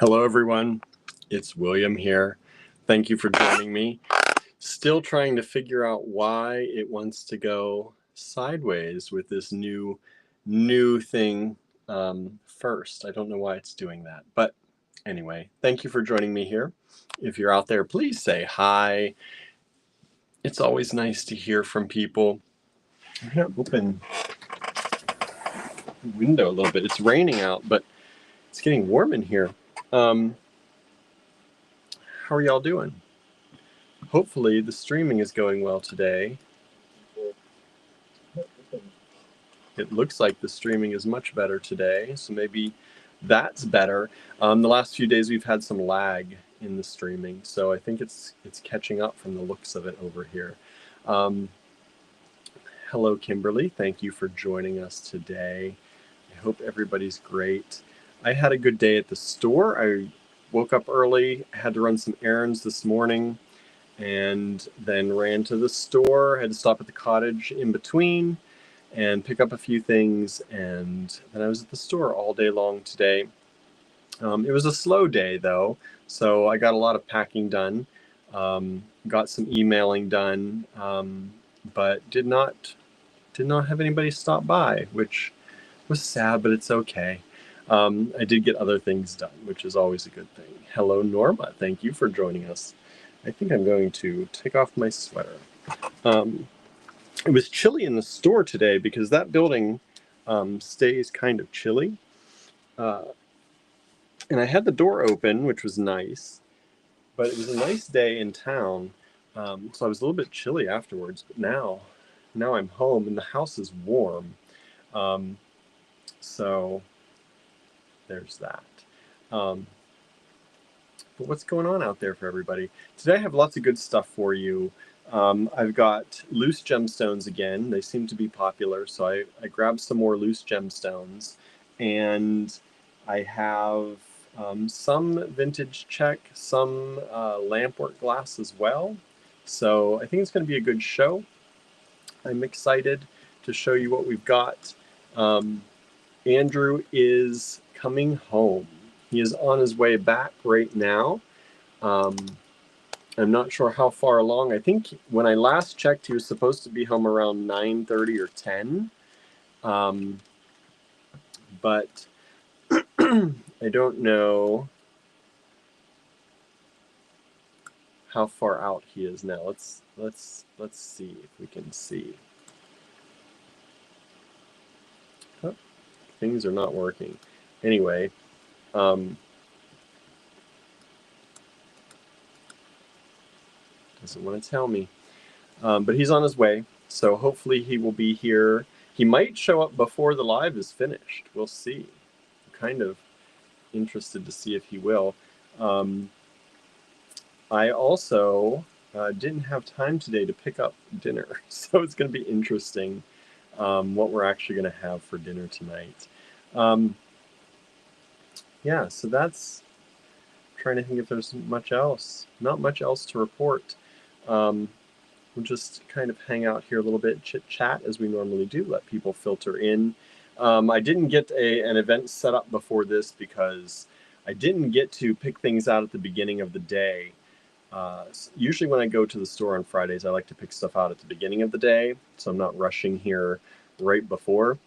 Hello, everyone. It's William here. Thank you for joining me. Still trying to figure out why it wants to go sideways with this new thing first. I don't know why it's doing that. But anyway, thank you for joining me here. If you're out there, please say hi. It's always nice to hear from people. I'm going to open the window a little bit. It's raining out, but it's getting warm in here. How are y'all doing? Hopefully the streaming is going well today. It looks like the streaming is much better today, so maybe that's better. The last few days we've had some lag in the streaming, so I think it's catching up from the looks of it over here. Hello, Kimberly. Thank you for joining us today. I hope everybody's great. I had a good day at the store. I woke up early, had to run some errands this morning, and then ran to the store, had to stop at the cottage in between and pick up a few things, and then I was at the store all day long today. It was a slow day though, so I got a lot of packing done, got some emailing done, but did not have anybody stop by, which was sad, but it's okay. I did get other things done, which is always a good thing. Hello, Norma. Thank you for joining us. I think I'm going to take off my sweater. It was chilly in the store today because that building stays kind of chilly. And I had the door open, which was nice, but it was a nice day in town. So I was a little bit chilly afterwards, but now I'm home and the house is warm. So there's that. But what's going on out there for everybody? Today I have lots of good stuff for you. I've got loose gemstones again. They seem to be popular, so I grabbed some more loose gemstones. And I have some vintage Czech, some lampwork glass as well. So I think it's going to be a good show. I'm excited to show you what we've got. Andrew is coming home. He is on his way back right now. I'm not sure how far along. I think when I last checked, he was supposed to be home around 9:30 or 10. But I don't know how far out he is now. Let's see if we can see. Oh, things are not working. Anyway, doesn't want to tell me. But he's on his way, so hopefully he will be here. He might show up before the live is finished. We'll see. I'm kind of interested to see if he will. I also didn't have time today to pick up dinner, so it's going to be interesting what we're actually going to have for dinner tonight. Yeah, so that's trying to think if there's much else. Not much else to report. We'll just kind of hang out here a little bit, chit chat as we normally do, let people filter in. I didn't get an event set up before this because I didn't get to pick things out at the beginning of the day. Usually when I go to the store on Fridays, I like to pick stuff out at the beginning of the day, so I'm not rushing here right before.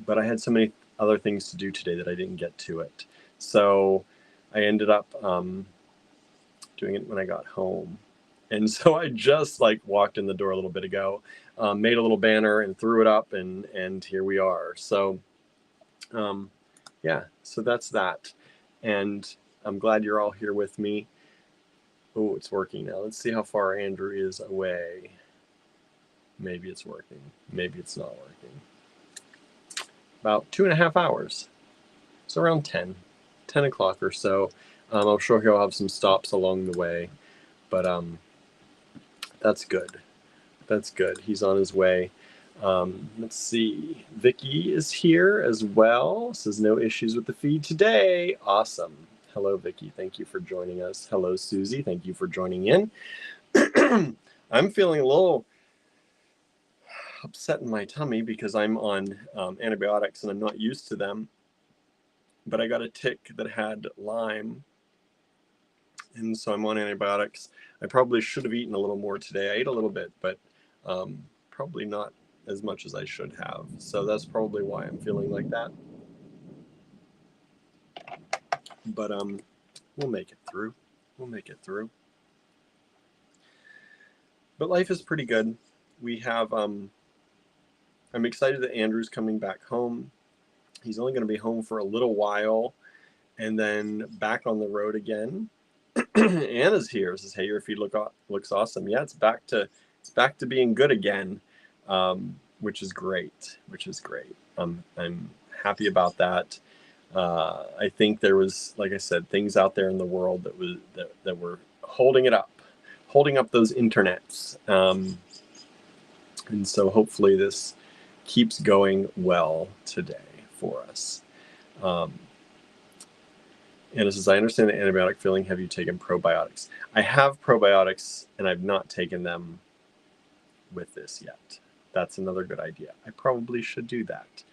But I had so many other things to do today that I didn't get to it. So I ended up doing it when I got home. And so I just walked in the door a little bit ago, made a little banner and threw it up, and here we are. So yeah, so that's that. And I'm glad you're all here with me. Oh, it's working now. Let's see how far Andrew is away. Maybe it's working. Maybe it's not working. About 2.5 hours. So around 10 o'clock or so. I'm sure he'll have some stops along the way. But that's good. That's good. He's on his way. Let's see. Vicky is here as well. Says no issues with the feed today. Awesome. Hello, Vicky. Thank you for joining us. Hello, Susie. Thank you for joining in. I'm feeling a little upset in my tummy because I'm on antibiotics and I'm not used to them. but I got a tick that had Lyme, and so I'm on antibiotics. I probably should have eaten a little more today. I ate a little bit, but probably not as much as I should have. So that's probably why I'm feeling like that. But we'll make it through. We'll make it through. But life is pretty good. We have, I'm excited that Andrew's coming back home. He's only going to be home for a little while and then back on the road again. Anna's here. Says, "Hey, your feed looks awesome." Yeah, it's back to being good again, which is great. I'm happy about that. I think there was, like I said, things out there in the world that were holding up those internets, and so hopefully this keeps going well today for us. And it says, "I understand the antibiotic feeling. Have you taken probiotics?" I have probiotics, and I've not taken them with this yet. That's another good idea. I probably should do that.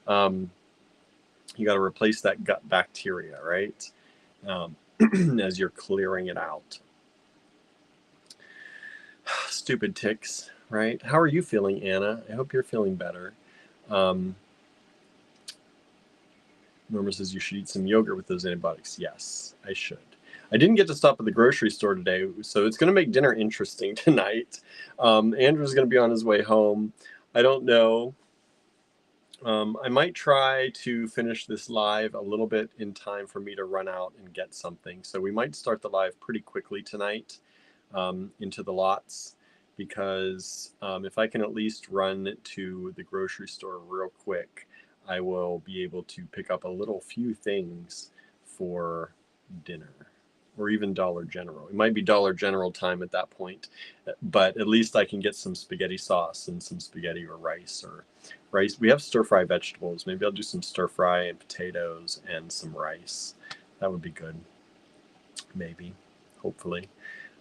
You got to replace that gut bacteria, right? As you're clearing it out. Stupid ticks, right? How are you feeling, Anna? I hope you're feeling better. Norma says you should eat some yogurt with those antibiotics. Yes, I should. I didn't get to stop at the grocery store today, so it's going to make dinner interesting tonight. Andrew's going to be on his way home. I don't know. I might try to finish this live a little bit in time for me to run out and get something. So we might start the live pretty quickly tonight into the lots, because if I can at least run to the grocery store real quick, I will be able to pick up a few things for dinner, or even Dollar General. It might be Dollar General time at that point, but at least I can get some spaghetti sauce and some spaghetti or rice. We have stir-fry vegetables. Maybe I'll do some stir-fry and potatoes and some rice. That would be good. Maybe, hopefully.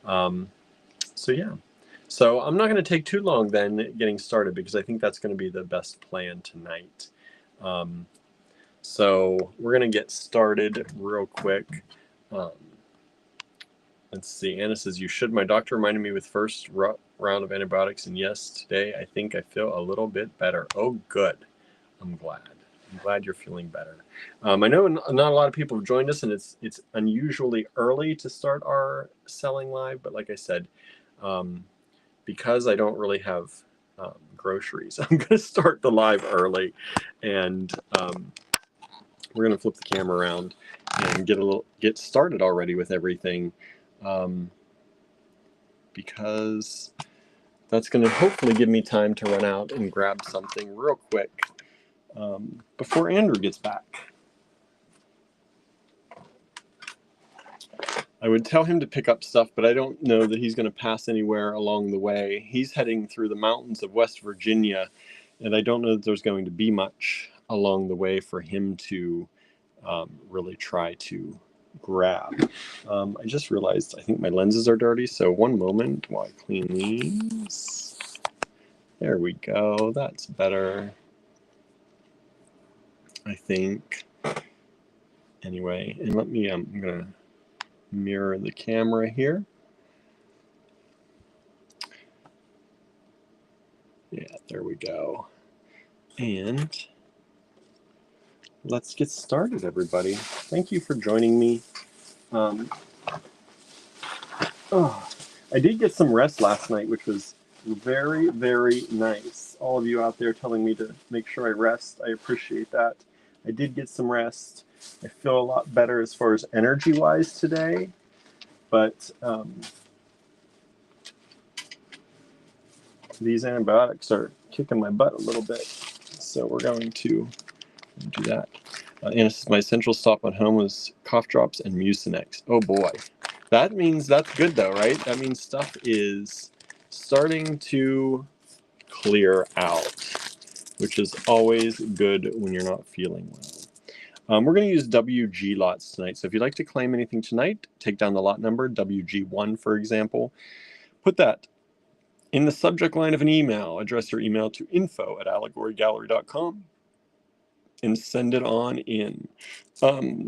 So yeah. So I'm not going to take too long then getting started, because I think that's going to be the best plan tonight. So we're going to get started real quick. Let's see. Anna says, "You should. My doctor reminded me with first round of antibiotics, and yes, today I think I feel a little bit better." Oh, good. I'm glad you're feeling better. I know not a lot of people have joined us, and it's unusually early to start our selling live. But like I said, because I don't really have groceries, I'm going to start the live early, and we're going to flip the camera around and get started already with everything, because that's going to hopefully give me time to run out and grab something real quick before Andrew gets back. I would tell him to pick up stuff, but I don't know that he's going to pass anywhere along the way. He's heading through the mountains of West Virginia, and I don't know that there's going to be much along the way for him to really try to grab. I just realized I think my lenses are dirty, so one moment while I clean these. There we go. That's better, I think. Anyway, and let me, I'm going to mirror the camera here. Yeah, there we go. And let's get started, everybody. Thank you for joining me. I did get some rest last night, which was very, very nice. All of you out there telling me to make sure I rest, I appreciate that. I did get some rest. I feel a lot better as far as energy-wise today, but these antibiotics are kicking my butt a little bit, so we're going to do that. My central stop at home was cough drops and Mucinex. Oh boy. That means that's good though, right? That means stuff is starting to clear out, which is always good when you're not feeling well. We're going to use WG lots tonight. So if you'd like to claim anything tonight, take down the lot number, WG1 for example. Put that in the subject line of an email. Address your email to info@allegorygallery.com. and send it on in.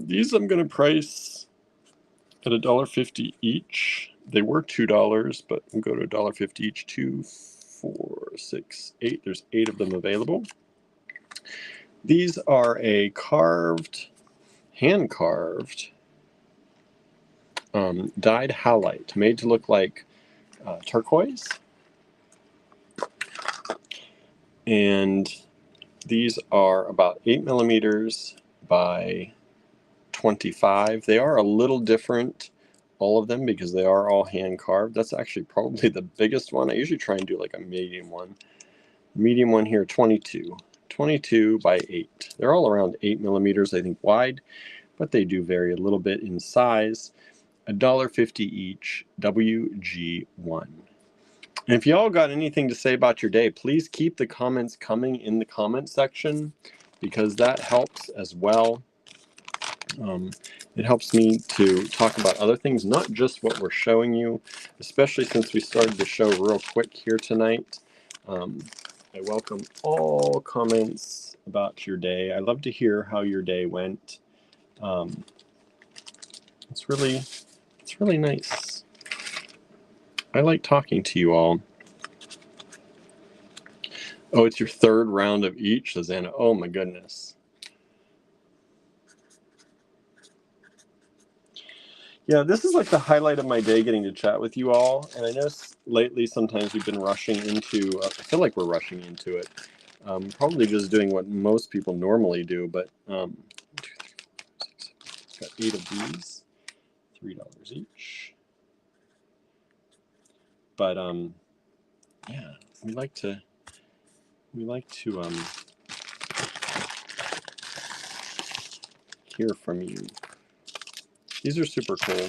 These I'm going to price at $1.50 each. They were $2, but we'll go to $1.50 each. 2, 4, 6, 8. There's 8 of them available. These are a hand-carved, dyed halite, made to look like turquoise. And these are about 8 millimeters by 25. They are a little different, all of them, because they are all hand carved. That's actually probably the biggest one. I usually try and do like a medium one. Medium one here, 22 by 8. They're all around 8 millimeters, I think, wide, but they do vary a little bit in size. $1.50 each, WG1. And if y'all got anything to say about your day, please keep the comments coming in the comment section, because that helps as well. It helps me to talk about other things, not just what we're showing you, especially since we started the show real quick here tonight. I welcome all comments about your day. I love to hear how your day went. It's really nice. I like talking to you all. Oh, it's your third round of each, says Anna. Oh my goodness. Yeah, this is like the highlight of my day, getting to chat with you all. And I know lately sometimes we've been rushing into, I feel like we're rushing into it. Probably just doing what most people normally do, but 2, 3, 4, 5, 6, 7, got 8 of these, $3 each. But yeah, we like to hear from you. These are super cool.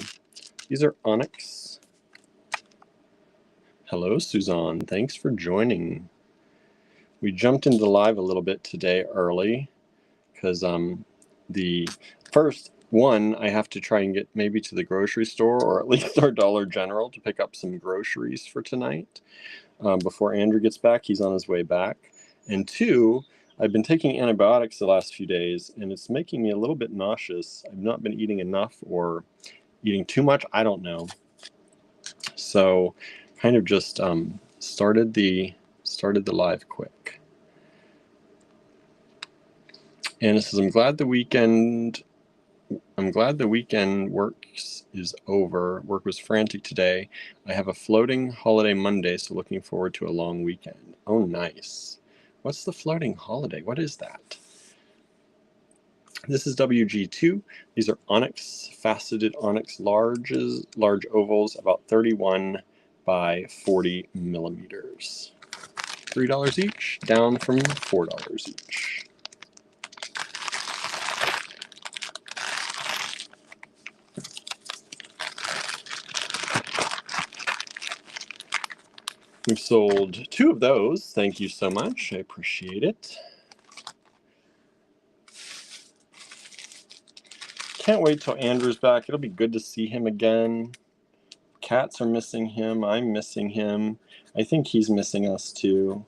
These are onyx. Hello, Suzanne. Thanks for joining. We jumped into live a little bit today early because the first one, I have to try and get maybe to the grocery store or at least our Dollar General to pick up some groceries for tonight before Andrew gets back. He's on his way back. And 2, I've been taking antibiotics the last few days, and it's making me a little bit nauseous. I've not been eating enough or eating too much. I don't know. So kind of just started the live quick. Anna says, I'm glad the weekend work is over. Work was frantic today. I have a floating holiday Monday, so looking forward to a long weekend. Oh, nice. What's the floating holiday? What is that? This is WG2. These are onyx, faceted onyx large ovals, about 31 by 40 millimeters. $3 each, down from $4 each. We've sold 2 of those. Thank you so much. I appreciate it. Can't wait till Andrew's back. It'll be good to see him again. Cats are missing him. I'm missing him. I think he's missing us too.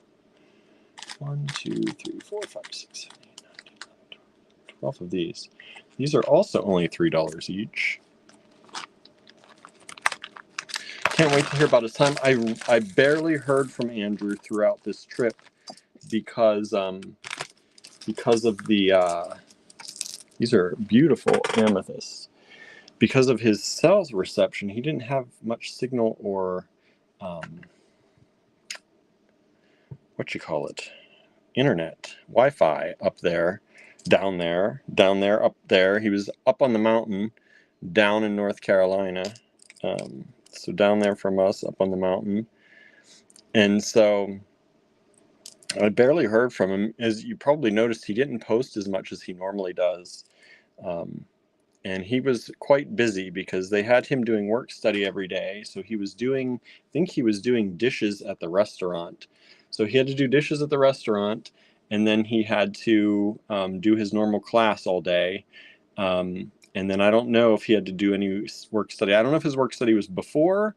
1, 2, 3, 4, 5, 6, 7, 8, 9, 10, 11, 12 of these. These are also only $3 each. Can't wait to hear about his time. I barely heard from Andrew throughout this trip because of the these are beautiful amethysts. Because of his cell reception, he didn't have much signal or internet, Wi-Fi up there, down there, up there. He was up on the mountain, down in North Carolina. So down there from us, up on the mountain. And so I barely heard from him. As you probably noticed, he didn't post as much as he normally does. And he was quite busy because they had him doing work study every day. So he was doing, I think he was doing dishes at the restaurant. So he had to do dishes at the restaurant, and then he had to do his normal class all day. And then I don't know if he had to do any work study. I don't know if his work study was before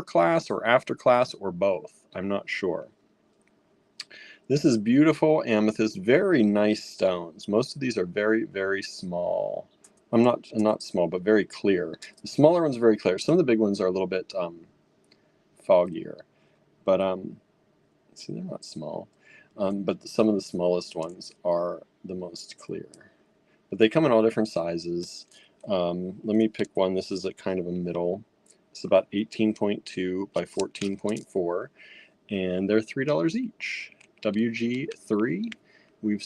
class or after class or both. I'm not sure. This is beautiful amethyst, very nice stones. Most of these are very, very small. I'm not small, but very clear. The smaller ones are very clear. Some of the big ones are a little bit foggier, but see, they're not small. But some of the smallest ones are the most clear. But they come in all different sizes. Let me pick one. This is a kind of a middle. It's about 18.2 by 14.4, and they're $3 each. WG3. We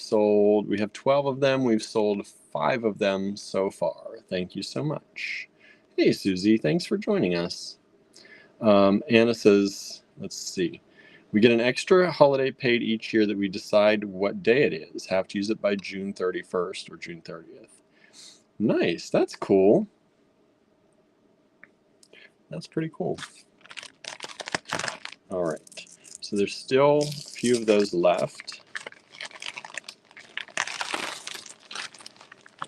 have 12 of them. We've sold 5 of them so far. Thank you so much. Hey, Susie, thanks for joining us. Anna says, let's see. We get an extra holiday paid each year that we decide what day it is. Have to use it by June 31st or June 30th. Nice. That's cool. That's pretty cool. All right. So there's still a few of those left.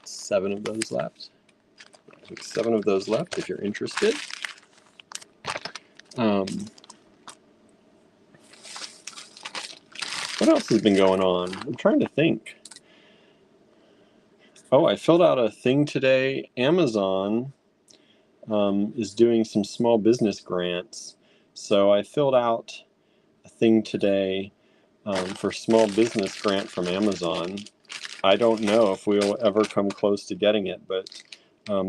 7 of those left. I think 7 of those left if you're interested. What else has been going on? I'm trying to think. Oh, I filled out a thing today. Amazon is doing some small business grants. So I filled out a thing today for small business grant from Amazon. I don't know if we'll ever come close to getting it, but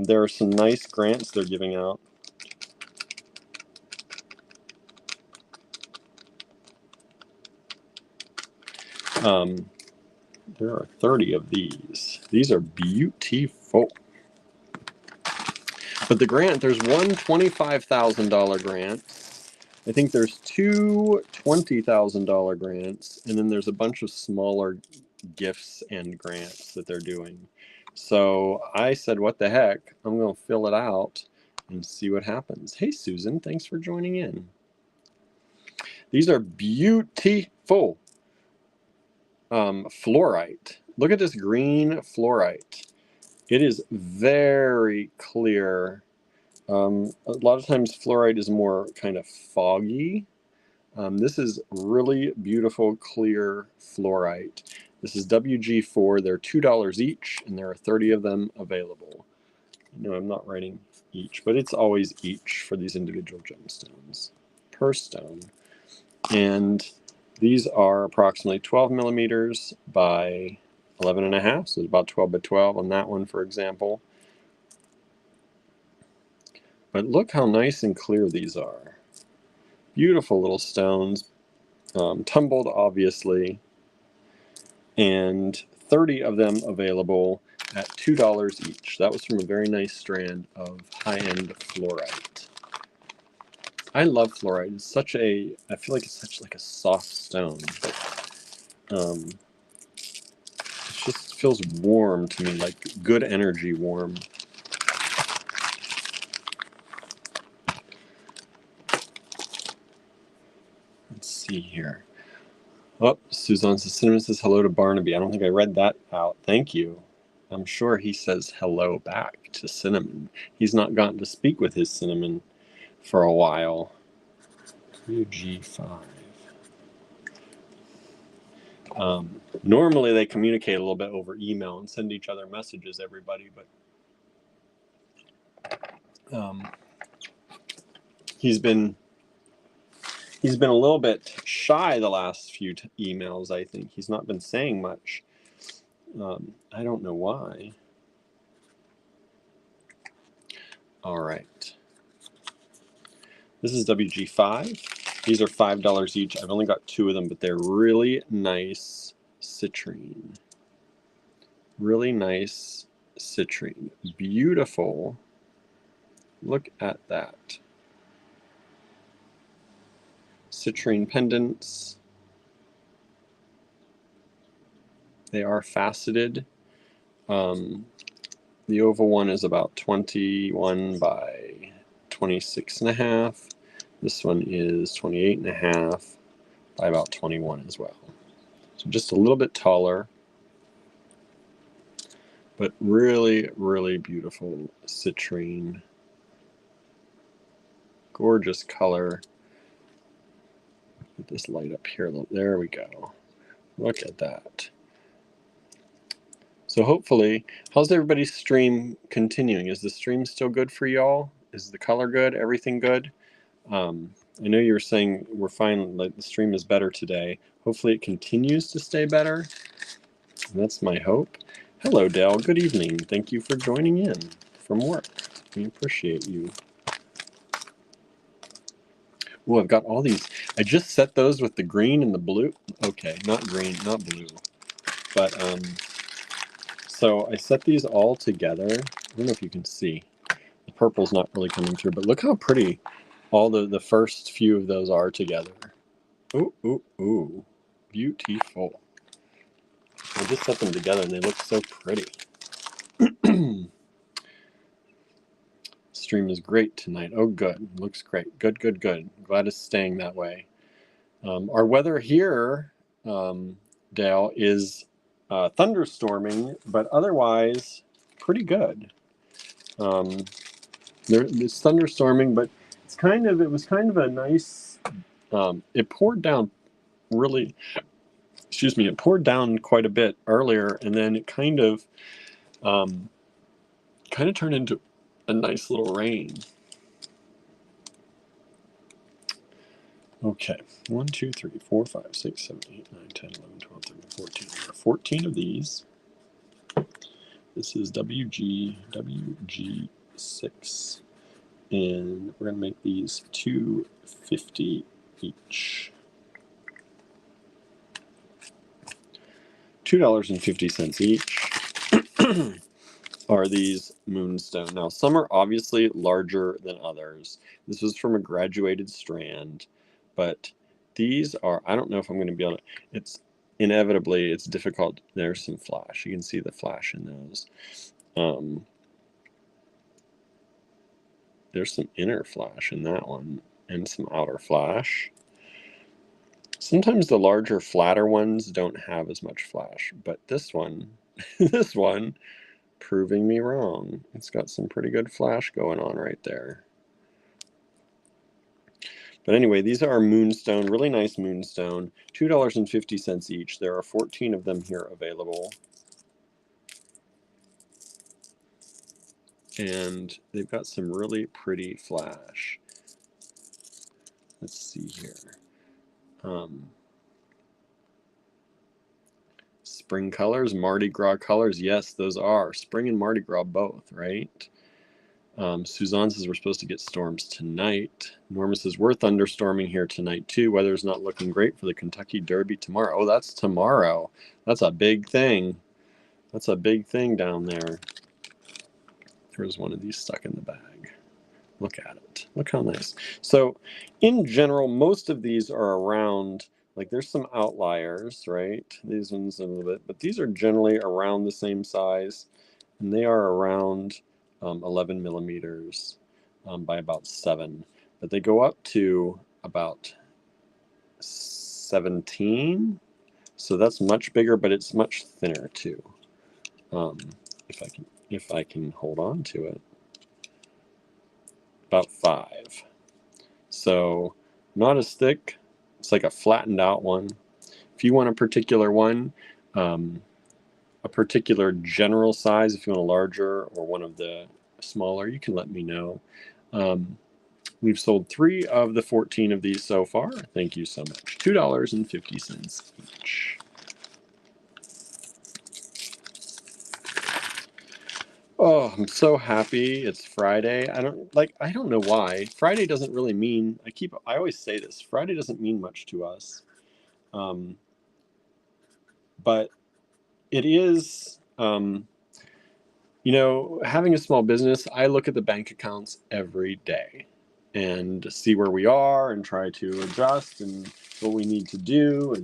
there are some nice grants they're giving out. There are 30 of these. These are beautiful. But the grant, there's one $25,000 grant. I think there's 2 $20,000 grants, and then there's a bunch of smaller gifts and grants that they're doing. So I said, what the heck? I'm going to fill it out and see what happens. Hey, Susan, thanks for joining in. These are beautiful fluorite. Look at this green fluorite. It is very clear. A lot of times fluorite is more kind of foggy. This is really beautiful, clear fluorite. This is WG4. They're $2 each, and there are 30 of them available. No, I'm not writing each, but it's always each for these individual gemstones per stone. And these are approximately 12 millimeters by 11.5, so it's about 12 by 12 on that one, for example. But look how nice and clear these are. Beautiful little stones, tumbled obviously, and 30 of them available at $2 each. That was from a very nice strand of high-end fluorite. I love fluorite. It's such a, I feel like it's such like a soft stone, but it just feels warm to me, like good energy warm. Let's see here. Oh, Suzanne says, Cinnamon says hello to Barnaby. I don't think I read that out. Thank you. I'm sure he says hello back to Cinnamon. He's not gotten to speak with his Cinnamon for a while. UG5. Normally they communicate a little bit over email and send each other messages, everybody, but he's been a little bit shy the last few emails, I think. He's not been saying much. I don't know why. All right. This is WG5. These are $5 each. I've only got 2 of them, but they're really nice citrine. Really nice citrine. Beautiful. Look at that. Citrine pendants. They are faceted. The oval one is about 21 by 26.5. This one is 28.5 by about 21 as well. So just a little bit taller, but really, really beautiful citrine. Gorgeous color. Get this light up here. There we go. Look at that. So hopefully, how's everybody's stream continuing? Is the stream still good for y'all? Is the color good? Everything good? I know you were saying we're fine, like the stream is better today. Hopefully it continues to stay better. That's my hope. Hello, Dale. Good evening. Thank you for joining in from work. We appreciate you. Oh, I've got all these. I just set those with the green and the blue. Okay, not green, not blue. But, so I set these all together. I don't know if you can see. The purple's not really coming through, but look how pretty all the first few of those are together. Ooh, ooh, ooh. Beautiful. I just set them together and they look so pretty. Stream is great tonight. Oh, good. Looks great. Good, good, good. Glad it's staying that way. Our weather here, Dale, is thunderstorming, but otherwise pretty good. It's thunderstorming, but it was kind of a nice, it poured down really, excuse me, it poured down quite a bit earlier, and then it kind of turned into a nice little rain. Okay, 1, 2, 3, 4, 5, 6, 7, 8, 9, 10, 11, 12, 13, 14. There are 14 of these. This is WG6. And we're going to make these $2.50 each. $2.50 each are these Moonstone. Now, some are obviously larger than others. This was from a graduated strand, but these are, I don't know if I'm going to be able to, it's inevitably, it's difficult. There's some flash. You can see the flash in those. There's some inner flash in that one and some outer flash. Sometimes the larger, flatter ones don't have as much flash, but this one, this one, proving me wrong. It's got some pretty good flash going on right there. But anyway, these are Moonstone, really nice Moonstone, $2.50 each. There are 14 of them here available. And they've got some really pretty flash. Let's see here. Spring colors, Mardi Gras colors. Yes, those are. Spring and Mardi Gras both, right? Suzanne says we're supposed to get storms tonight. Norma says we're thunderstorming here tonight too. Weather's not looking great for the Kentucky Derby tomorrow. Oh, that's tomorrow. That's a big thing. That's a big thing down there. There's one of these stuck in the bag. Look at it. Look how nice. So in general, most of these are around, like there's some outliers, right? These ones a little bit, but these are generally around the same size, and they are around 11 millimeters by about 7, but they go up to about 17. So that's much bigger, but it's much thinner too. If I can hold on to it, about 5. So not as thick. It's like a flattened out one. If you want a particular one, a particular general size, if you want a larger or one of the smaller, you can let me know. We've sold 3 of the 14 of these so far. Thank you so much. $2.50 each. Oh, I'm so happy it's Friday. I don't know why. Friday doesn't really mean, I always say this, Friday doesn't mean much to us. But it is, you know, having a small business, I look at the bank accounts every day and see where we are and try to adjust and what we need to do.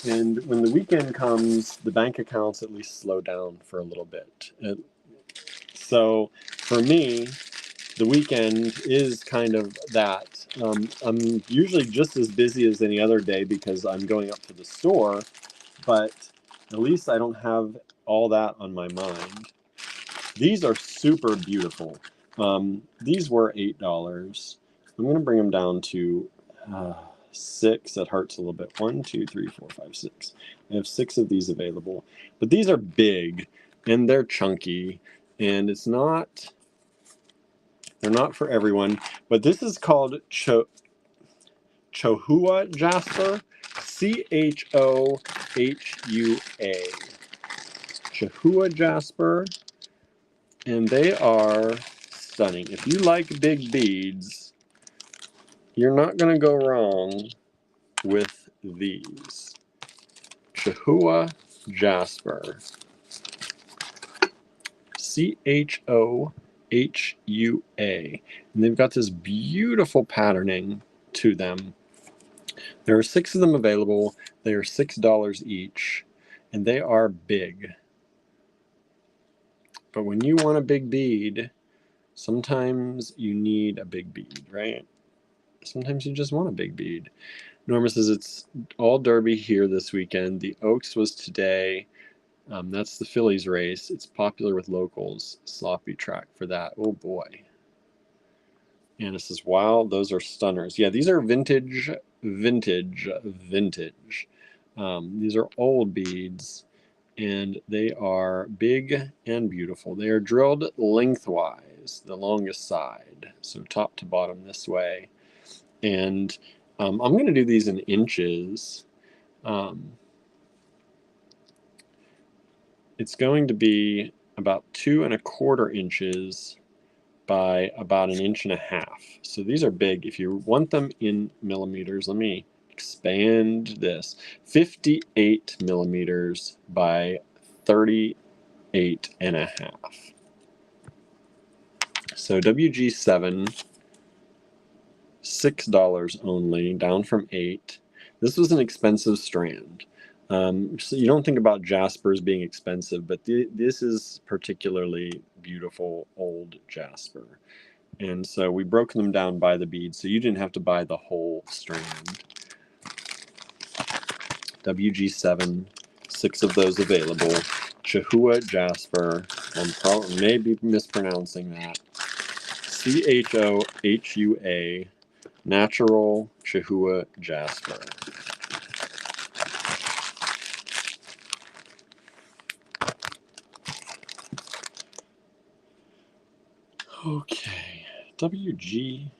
And when the weekend comes, the bank accounts at least slow down for a little bit. So for me, the weekend is kind of that. I'm usually just as busy as any other day because I'm going up to the store, but at least I don't have all that on my mind. These are super beautiful. These were $8. I'm going to bring them down to 6. That hurts a little bit. 1, 2, 3, 4, 5, 6. I have 6 of these available. But these are big, and they're chunky, and they're not for everyone. But this is called Chohua jasper, Chohua. Chohua jasper, and they are stunning. If you like big beads, you're not going to go wrong with these. Chohua jasper, Chohua, and they've got this beautiful patterning to them. There are 6 of them available. They are $6 each, and they are big. But when you want a big bead, sometimes you need a big bead, right? Sometimes you just want a big bead. Norma says it's all Derby here this weekend. The Oaks was today. That's the Phillies race. It's popular with locals. Sloppy track for that. Oh boy. Anna says, wow, those are stunners. Yeah, these are vintage. These are old beads, and they are big and beautiful. They are drilled lengthwise, the longest side, so top to bottom this way. And I'm going to do these in inches. It's going to be about 2¼ inches by about 1.5 inches. So these are big. If you want them in millimeters, let me expand this. 58 millimeters by 38.5. So WG7, $6 only, down from $8. This was an expensive strand. So you don't think about jaspers being expensive, but this is particularly beautiful old jasper. And so we broke them down by the bead, so you didn't have to buy the whole strand. WG7, 6 of those available. Chohua jasper, I'm probably maybe mispronouncing that. Chohua, natural Chohua jasper. Okay, WG8.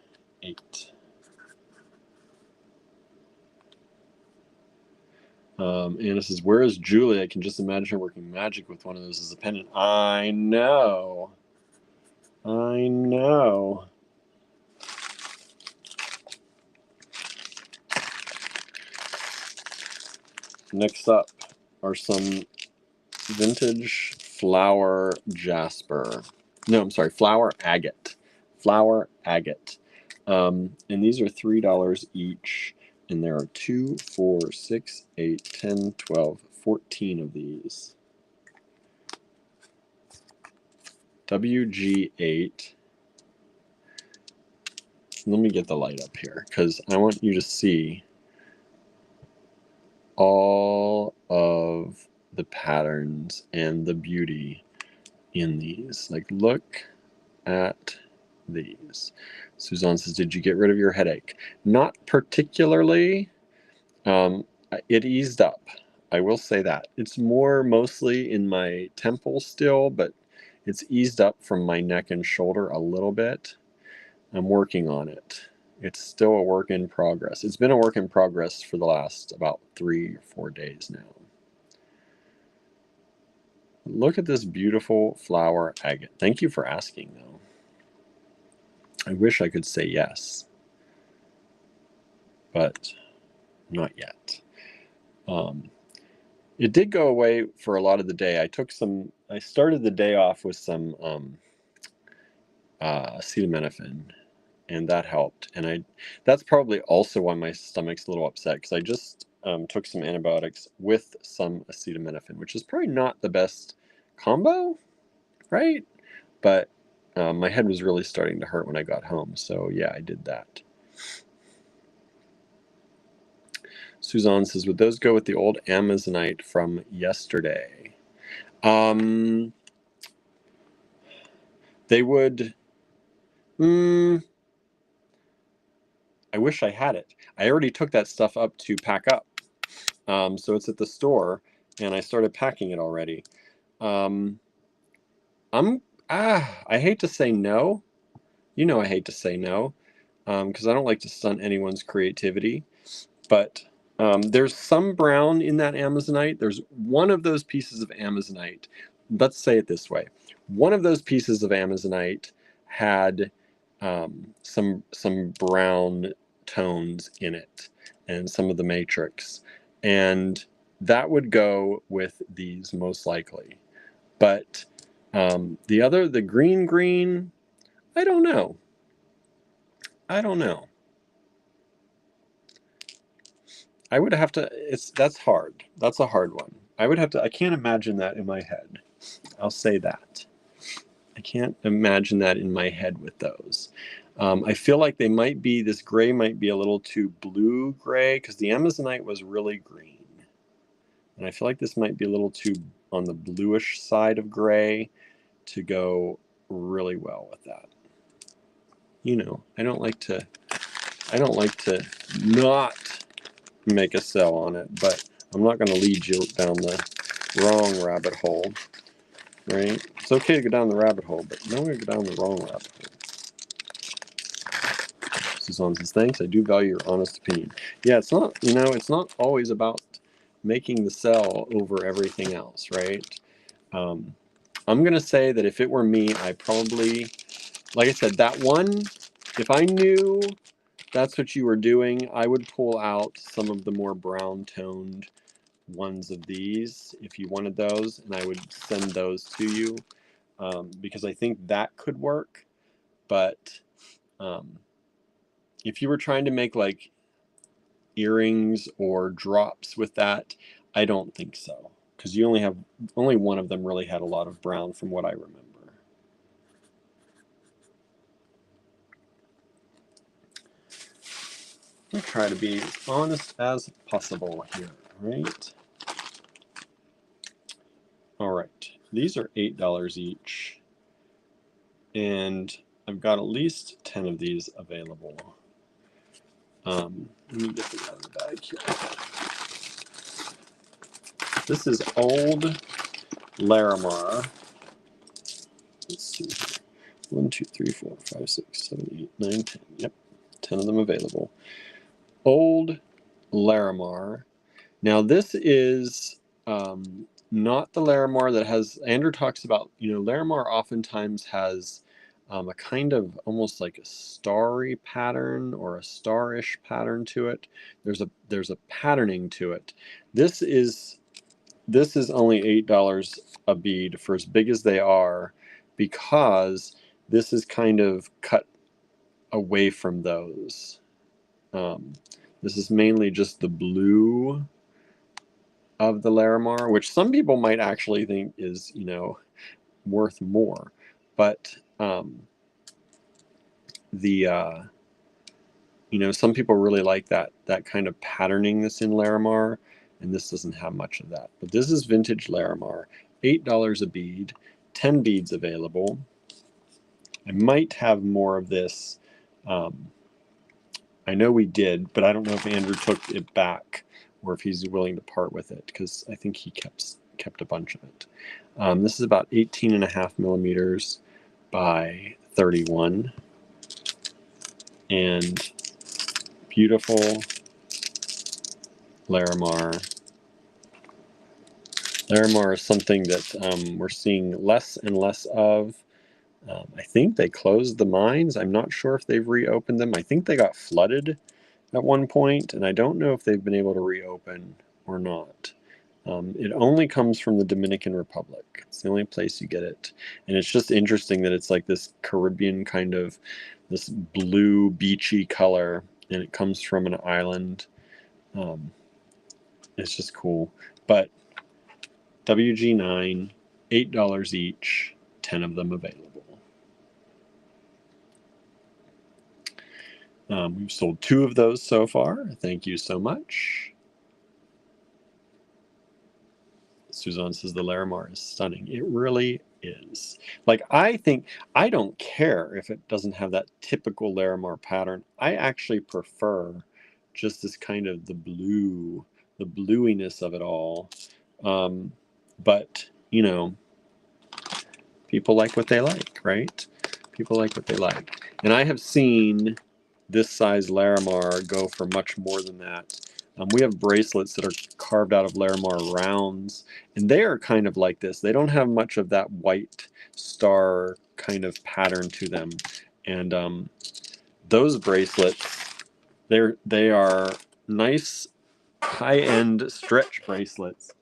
Anna says, where is Julie? I can just imagine her working magic with one of those as a pendant. I know. Next up are some vintage flower jasper. No, I'm sorry, flower agate. Flower agate. And these are $3 each. And there are 2, 4, 6, 8, 10, 12, 14 of these. WG8. Let me get the light up here because I want you to see all of the patterns and the beauty in these. Like, look at these. Suzanne says, did you get rid of your headache? Not particularly. It eased up. I will say that. It's mostly in my temple still, but it's eased up from my neck and shoulder a little bit. I'm working on it. It's still a work in progress. It's been a work in progress for the last about 3 or 4 days now. Look at this beautiful flower agate. Thank you for asking, though. I wish I could say yes, but not yet. It did go away for a lot of the day. I started the day off with some acetaminophen, and that helped. And that's probably also why my stomach's a little upset, because I just took some antibiotics with some acetaminophen, which is probably not the best combo, right? But my head was really starting to hurt when I got home, so yeah, I did that. Suzanne says, would those go with the old Amazonite from yesterday? They would. I wish I had it. I already took that stuff up to pack up. So it's at the store, and I started packing it already. I hate to say no. You know I hate to say no, because I don't like to stunt anyone's creativity. But there's some brown in that Amazonite. There's one of those pieces of Amazonite. Let's say it this way. One of those pieces of Amazonite had some brown tones in it and some of the matrix. And that would go with these most likely. But the green, I don't know. I would have to, that's hard. That's a hard one. I can't imagine that in my head. I'll say that. I can't imagine that in my head with those. I feel like this gray might be a little too blue gray because the Amazonite was really green. And I feel like this might be a little too on the bluish side of gray to go really well with that. You know, I don't like to not make a sell on it, but I'm not going to lead you down the wrong rabbit hole, right? It's okay to go down the rabbit hole, but no way to go down the wrong rabbit hole. Suzanne says, thanks, I do value your honest opinion. Yeah, it's not always about making the sell over everything else, right? I'm going to say that if it were me, I probably, like I said, that one, if I knew that's what you were doing, I would pull out some of the more brown toned ones of these if you wanted those, and I would send those to you because I think that could work. But if you were trying to make like earrings or drops with that, I don't think so, because you only one of them really had a lot of brown from what I remember. I'll try to be as honest as possible here, right? All right, these are $8 each, and I've got at least 10 of these available. Let me get the other bag here. This is old Larimar. Let's see here. 1, 2, 3, 4, 5, 6, 7, 8, 9, 10. Yep, 10 of them available. Old Larimar. Now this is not the Larimar that has, Andrew talks about, Larimar oftentimes has a kind of almost like a starry pattern or a starish pattern to it. There's a patterning to it. This is only $8 a bead for as big as they are, because this is kind of cut away from those. This is mainly just the blue of the Larimar, which some people might actually think is, worth more. But some people really like that kind of patterning that's in Larimar, and this doesn't have much of that. But this is vintage Larimar, $8 a bead, 10 beads available. I might have more of this. I know we did, but I don't know if Andrew took it back or if he's willing to part with it, because I think he kept a bunch of it. This is about 18.5 millimeters by 31, and beautiful Larimar. Larimar is something that we're seeing less and less of. I think they closed the mines. I'm not sure if they've reopened them. I think they got flooded at one point, and I don't know if they've been able to reopen or not. It only comes from the Dominican Republic. It's the only place you get it. And it's just interesting that it's like this Caribbean kind of, this blue beachy color, and it comes from an island. It's just cool. But WG9, $8 each, 10 of them available. We've sold 2 of those so far. Thank you so much. Suzanne says the Larimar is stunning. It really is. Like, I think, I don't care if it doesn't have that typical Larimar pattern. I actually prefer just this kind of the bluiness of it all. But, you know, people like what they like, right? People like what they like. And I have seen this size Larimar go for much more than that. We have bracelets that are carved out of Larimar rounds, and they are kind of like this. They don't have much of that white star kind of pattern to them. And those bracelets, they are nice high-end stretch bracelets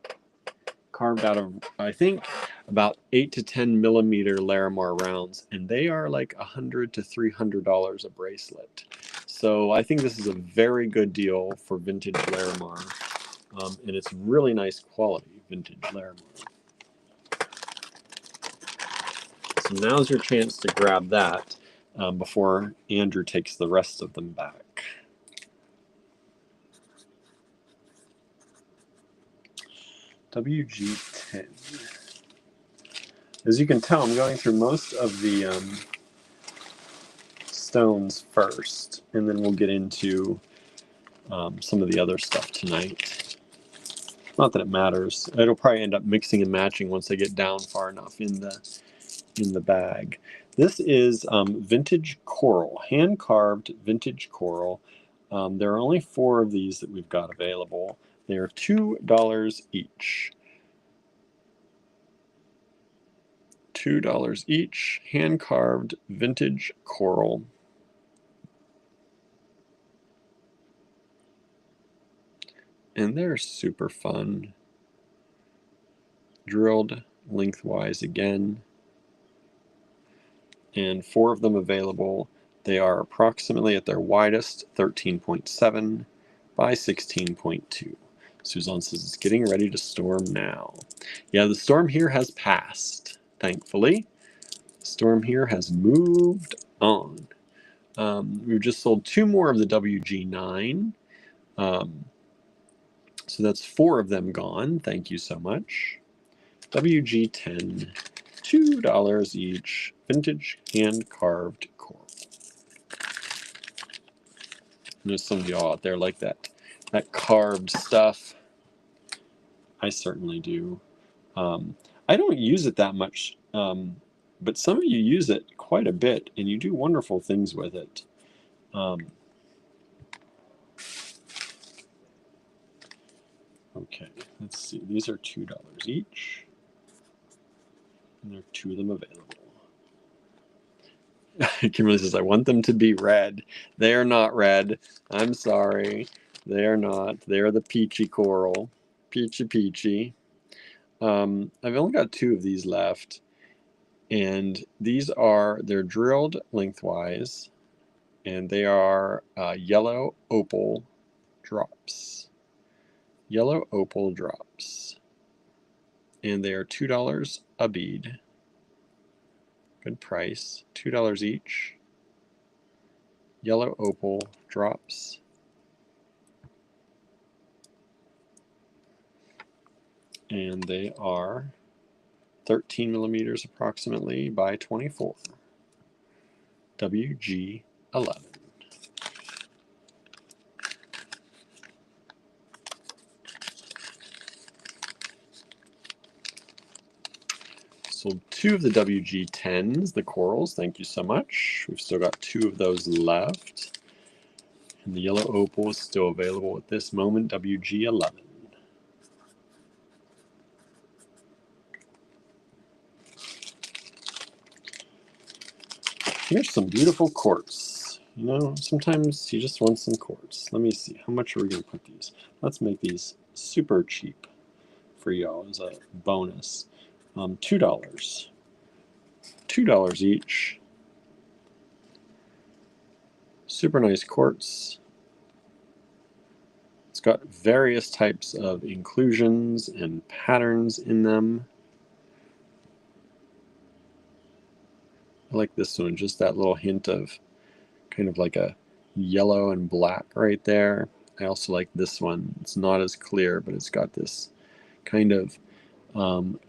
carved out of, I think, about 8 to 10 millimeter Larimar rounds, and they are like $100 to $300 a bracelet. So I think this is a very good deal for vintage Larimar, and it's really nice quality vintage Larimar. So now's your chance to grab that before Andrew takes the rest of them back. WG10. As you can tell, I'm going through most of the stones first, and then we'll get into some of the other stuff tonight. Not that it matters. It'll probably end up mixing and matching once I get down far enough in the bag. This is vintage coral, hand-carved vintage coral. There are only 4 of these that we've got available. They are $2 each. $2 each, hand-carved vintage coral. And they're super fun. Drilled lengthwise again. And 4 of them available. They are approximately at their widest 13.7 by 16.2. Suzanne says it's getting ready to storm now. Yeah, the storm here has passed, thankfully. The storm here has moved on. We've just sold 2 more of the WG9. So that's 4 of them gone. Thank you so much. WG10, $2 each, vintage hand-carved coral. There's some of y'all out there like that carved stuff. I certainly do. I don't use it that much, but some of you use it quite a bit, and you do wonderful things with it. Okay, let's see. These are $2 each, and there are 2 of them available. Kimberly says, I want them to be red. They are not red. I'm sorry. They are not. They are the peachy coral. Peachy. I've only got 2 of these left. And they're drilled lengthwise. And they are yellow opal drops. Yellow opal drops. And they are $2 a bead. Good price, $2 each. Yellow opal drops. And they are 13 millimeters approximately by 24. WG11. Sold 2 of the WG10s, the corals. Thank you so much. We've still got 2 of those left. And the yellow opal is still available at this moment, WG11. Here's some beautiful quartz. You know, sometimes you just want some quartz. Let me see. How much are we going to put these? Let's make these super cheap for y'all as a bonus. $2. $2 each. Super nice quartz. It's got various types of inclusions and patterns in them. I like this one, just that little hint of kind of like a yellow and black right there. I also like this one. It's not as clear, but it's got this kind of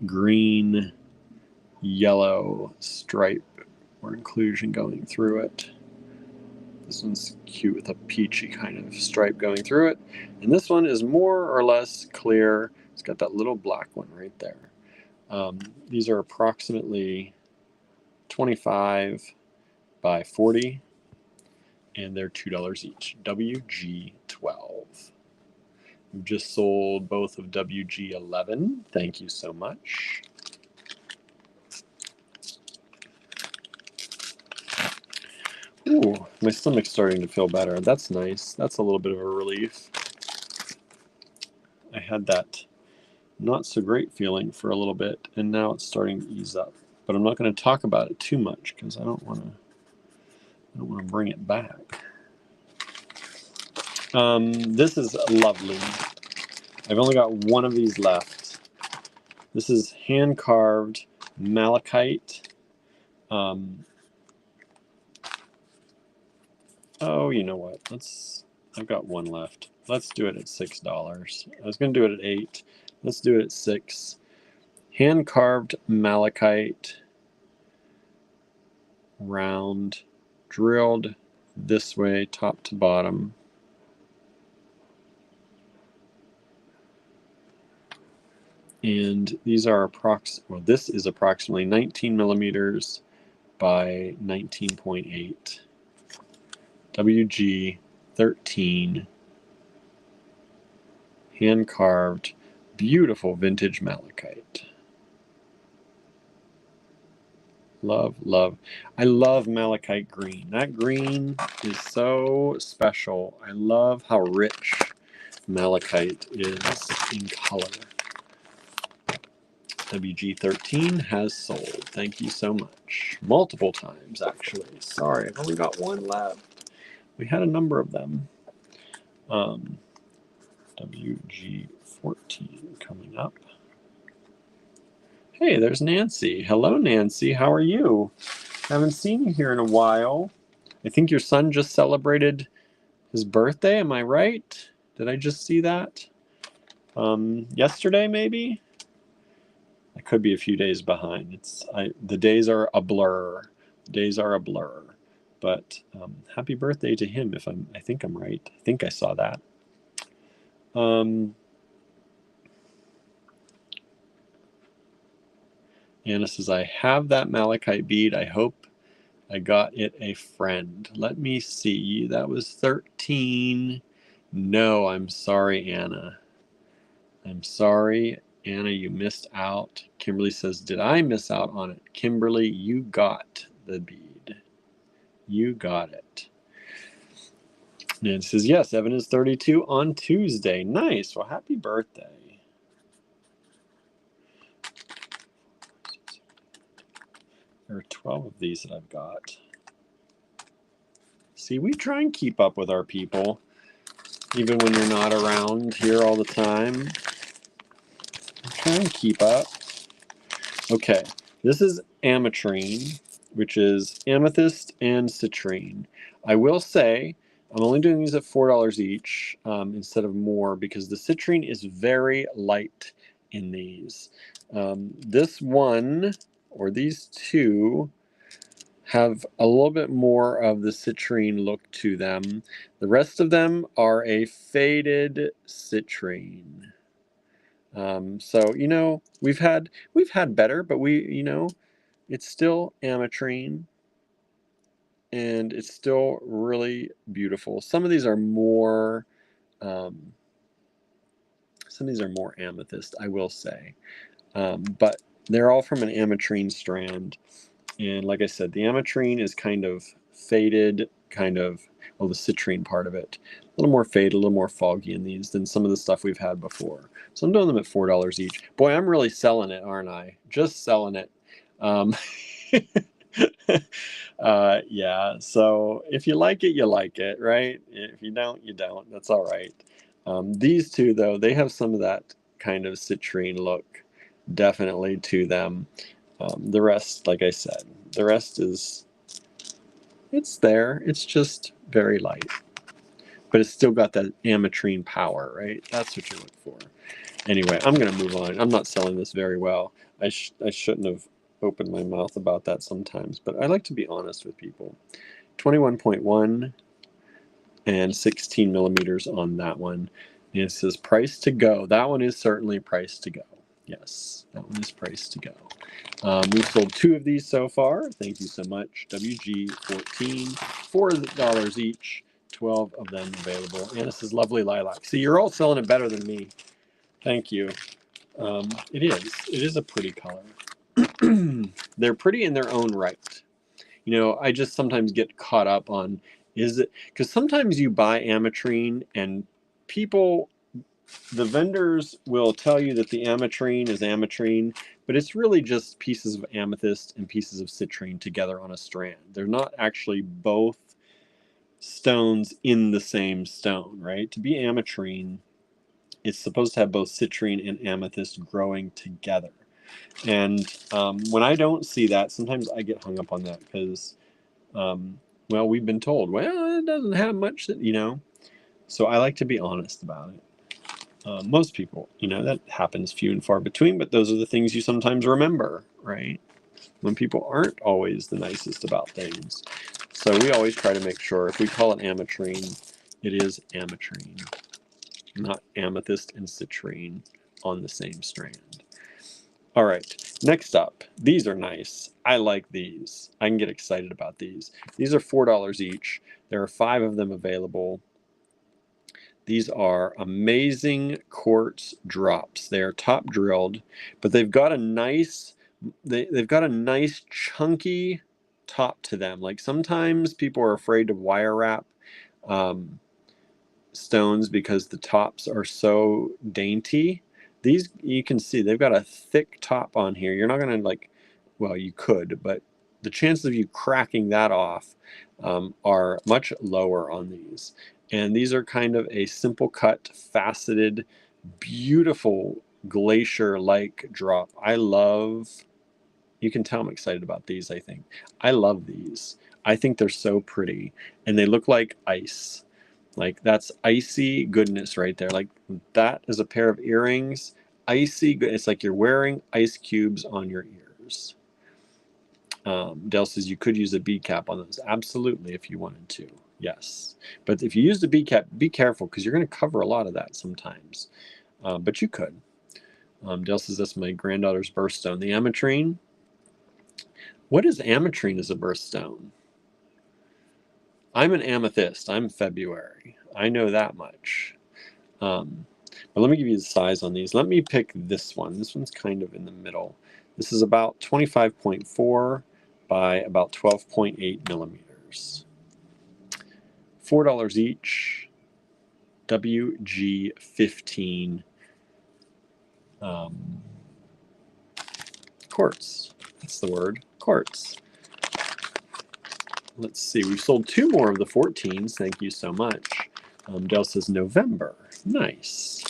green, yellow stripe or inclusion going through it. This one's cute with a peachy kind of stripe going through it. And this one is more or less clear. It's got that little black one right there. These are approximately 25 by 40, and they're $2 each. WG12. We've just sold both of WG11. Thank you so much. Ooh, my stomach's starting to feel better. That's nice. That's a little bit of a relief. I had that not so great feeling for a little bit, and now it's starting to ease up. But I'm not going to talk about it too much because I don't want to bring it back. This is lovely. I've only got one of these left. This is hand carved malachite. Oh, you know what? I've got one left. Let's do it at $6. I was going to do it at $8. Let's do it at $6. Hand carved malachite, round, drilled this way, top to bottom. And these are this is approximately 19 millimeters by 19.8. WG13, hand carved, beautiful vintage malachite. Love, love. I love malachite green. That green is so special. I love how rich malachite is in color. WG13 has sold. Thank you so much. Multiple times, actually. Sorry, I've only got one left. We had a number of them. WG14 coming up. Hey, there's Nancy. Hello, Nancy. How are you? Haven't seen you here in a while. I think your son just celebrated his birthday. Am I right? Did I just see that? Yesterday, maybe? I could be a few days behind. The days are a blur. Days are a blur. But happy birthday to him. I think I'm right. I think I saw that. Anna says, I have that malachite bead. I hope I got it a friend. Let me see. That was 13. No, I'm sorry, Anna. I'm sorry, Anna, you missed out. Kimberly says, did I miss out on it? Kimberly, you got the bead. You got it. Nan says, yes, Evan is 32 on Tuesday. Nice. Well, happy birthday. There are 12 of these that I've got. See, we try and keep up with our people, even when you're not around here all the time. Try and keep up. Okay, this is ametrine, which is amethyst and citrine. I will say, I'm only doing these at $4 each instead of more because the citrine is very light in these. This one, or these two, have a little bit more of the citrine look to them. The rest of them are a faded citrine. So, you know, we've had better, but it's still ametrine and it's still really beautiful. Some of these are more amethyst, I will say. But they're all from an ametrine strand. And like I said, the ametrine is kind of faded, the citrine part of it. A little more faded, a little more foggy in these than some of the stuff we've had before. So I'm doing them at $4 each. Boy, I'm really selling it, aren't I? Just selling it. Yeah, so if you like it, you like it, right? If you don't, you don't. That's all right. These two, though, they have some of that kind of citrine look definitely to them. The rest, like I said, the rest it's there. It's just very light. But it's still got that ametrine power, right? That's what you look for. Anyway, I'm going to move on. I'm not selling this very well. I shouldn't have opened my mouth about that sometimes, but I like to be honest with people. 21.1 and 16 millimeters on that one. And it says price to go. That one is certainly price to go. Yes, that one is price to go. We've sold 2 of these so far. Thank you so much. WG14, $4 each, 12 of them available. And this is lovely lilac. See, you're all selling it better than me. Thank you. It is a pretty color. They're pretty in their own right. You know, I just sometimes get caught up on, is it, because sometimes you buy ametrine and people, the vendors will tell you that the ametrine is ametrine, but it's really just pieces of amethyst and pieces of citrine together on a strand. They're not actually both stones in the same stone, right? To be ametrine, it's supposed to have both citrine and amethyst growing together. And when I don't see that, sometimes I get hung up on that because, well, we've been told, well, it doesn't have much, you know. So I like to be honest about it. Most people, you know, that happens few and far between, but those are the things you sometimes remember, right? When people aren't always the nicest about things. So we always try to make sure if we call it ametrine, it is ametrine, not amethyst and citrine on the same strand. All right, next up, these are nice. I like these. I can get excited about these. These are $4 each. There are 5 of them available. These are amazing quartz drops. They are top drilled, but they've got a nice, they've got a nice chunky top to them. Like sometimes people are afraid to wire wrap stones because the tops are so dainty. These, you can see they've got a thick top on here. You're not going to like, well, you could, but the chances of you cracking that off are much lower on these. And these are kind of a simple cut, faceted, beautiful glacier-like drop. I love, you can tell I'm excited about these, I think. I love these. I think they're so pretty. And they look like ice. Like that's icy goodness right there. Like that is a pair of earrings. Icy, it's like you're wearing ice cubes on your ears. Dale says you could use a bead cap on those. Absolutely, if you wanted to. Yes. But if you use the bead cap, be careful because you're going to cover a lot of that sometimes. But you could. Dale says that's my granddaughter's birthstone. The ametrine. What is ametrine as a birthstone? I'm an amethyst. I'm February. I know that much. But let me give you the size on these. Let me pick this one. This one's kind of in the middle. This is about 25.4 by about 12.8 millimeters. $4 each. WG15 quartz. That's the word. Quartz. Let's see. We've sold 2 more of the 14s. Thank you so much. Dale says November. Nice.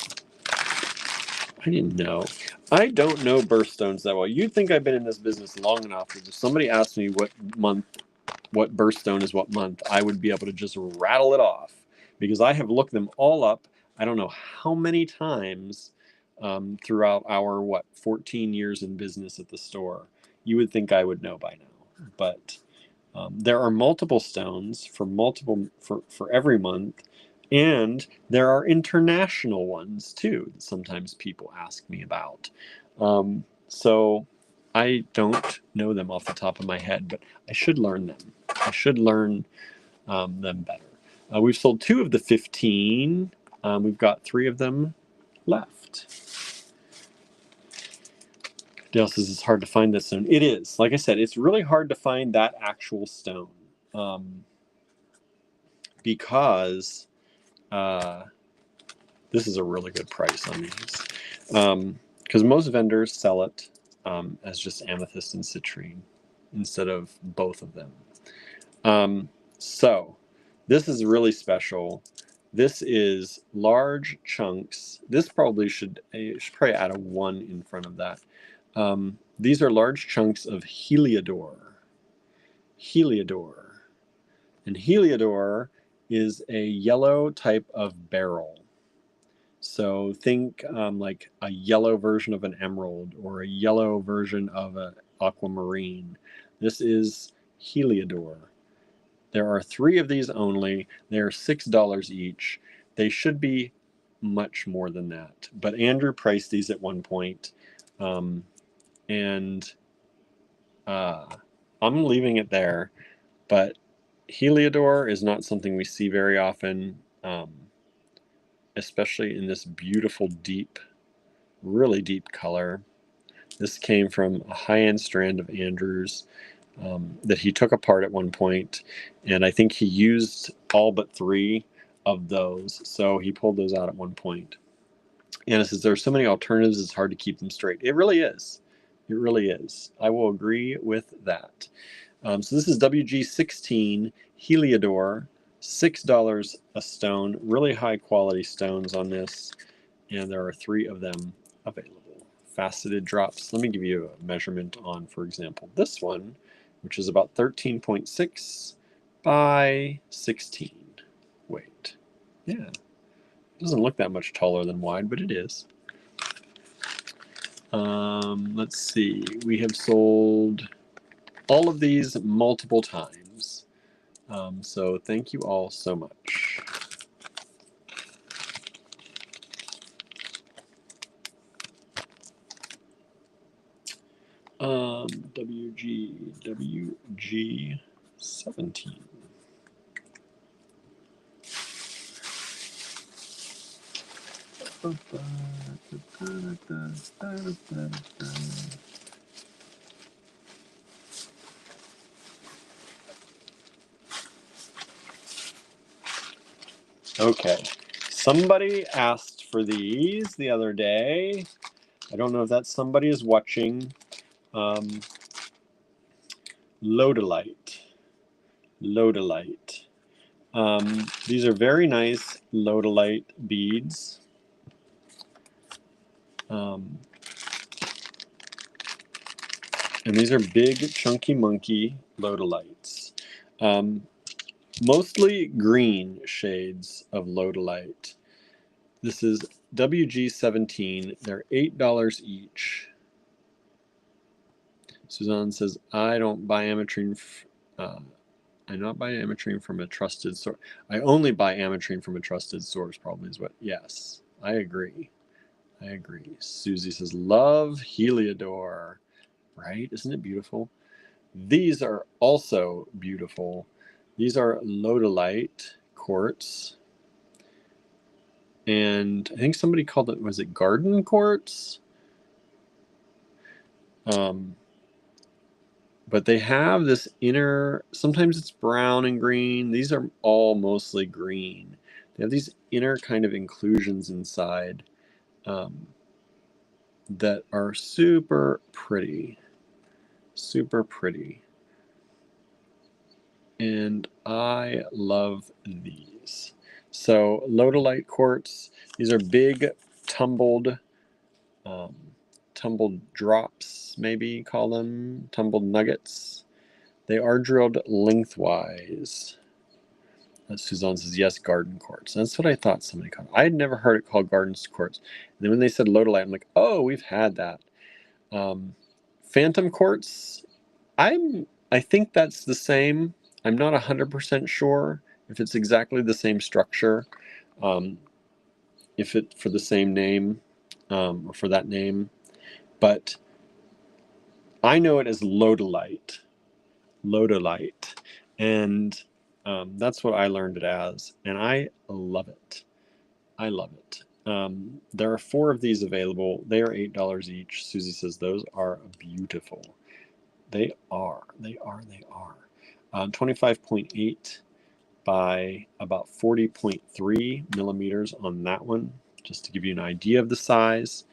I didn't know. I don't know birthstones that well. You'd think I've been in this business long enough that if somebody asked me what month, what birthstone is what month, I would be able to just rattle it off because I have looked them all up. I don't know how many times throughout our, 14 years in business at the store. You would think I would know by now. But there are multiple stones for every month. And there are international ones too that sometimes people ask me about. So I don't know them off the top of my head, but I should learn them. I should learn them better. We've sold 2 of the 15. We've got 3 of them left. Dale says it's hard to find this stone. It is. Like I said, it's really hard to find that actual stone because this is a really good price on these. Because most vendors sell it as just amethyst and citrine instead of both of them. So this is really special. This is large chunks. This probably should probably add a 1 in front of that. These are large chunks of heliodor. Heliodor. And heliodor is a yellow type of beryl. So think like a yellow version of an emerald or a yellow version of an aquamarine. This is Heliodor. There are 3 of these only. They are $6 each. They should be much more than that. But Andrew priced these at one point. And I'm leaving it there. But Heliodor is not something we see very often, especially in this beautiful, deep, really deep color. This came from a high-end strand of Andrew's that he took apart at one point, and I think he used all but 3 of those, so he pulled those out at one point. And it says there are so many alternatives, it's hard to keep them straight. It really is. It really is. I will agree with that. So this is WG16 Heliodor, $6 a stone. Really high quality stones on this, and there are 3 of them available. Faceted drops. Let me give you a measurement on, for example, this one, which is about 13.6 by 16. Wait, yeah, it doesn't look that much taller than wide, but it is. Let's see, we have sold all of these multiple times. So thank you all so much. WG17. Okay, somebody asked for these the other day. I don't know if that somebody is watching. Lodolite. These are very nice lodolite beads. And these are big, chunky monkey lodolites. Mostly green shades of lodolite. This is WG17. They're $8 each. Suzanne says, I don't buy ametrine. I not buy ametrine from a trusted source. I only buy ametrine from a trusted source, probably is what. Yes, I agree. I agree. Susie says, love Heliodor. Right? Isn't it beautiful? These are also beautiful. These are lodolite quartz. And I think somebody called it, was it garden quartz? But they have this inner, sometimes it's brown and green. These are all mostly green. They have these inner kind of inclusions inside that are super pretty. Super pretty. And I love these. So lodolite quartz, these are big tumbled drops, maybe call them, tumbled nuggets. They are drilled lengthwise. Suzanne says, yes, garden quartz. That's what I thought somebody called it. I had never heard it called garden quartz. And then when they said lodolite, I'm like, oh, we've had that. Phantom quartz, I think that's the same. I'm not 100% sure if it's exactly the same structure, if it for the same name, or for that name. But I know it as lodolite. And that's what I learned it as, and I love it. I love it. There are 4 of these available. They are $8 each. Susie says those are beautiful. They are. 25.8 by about 40.3 millimeters on that one, just to give you an idea of the size.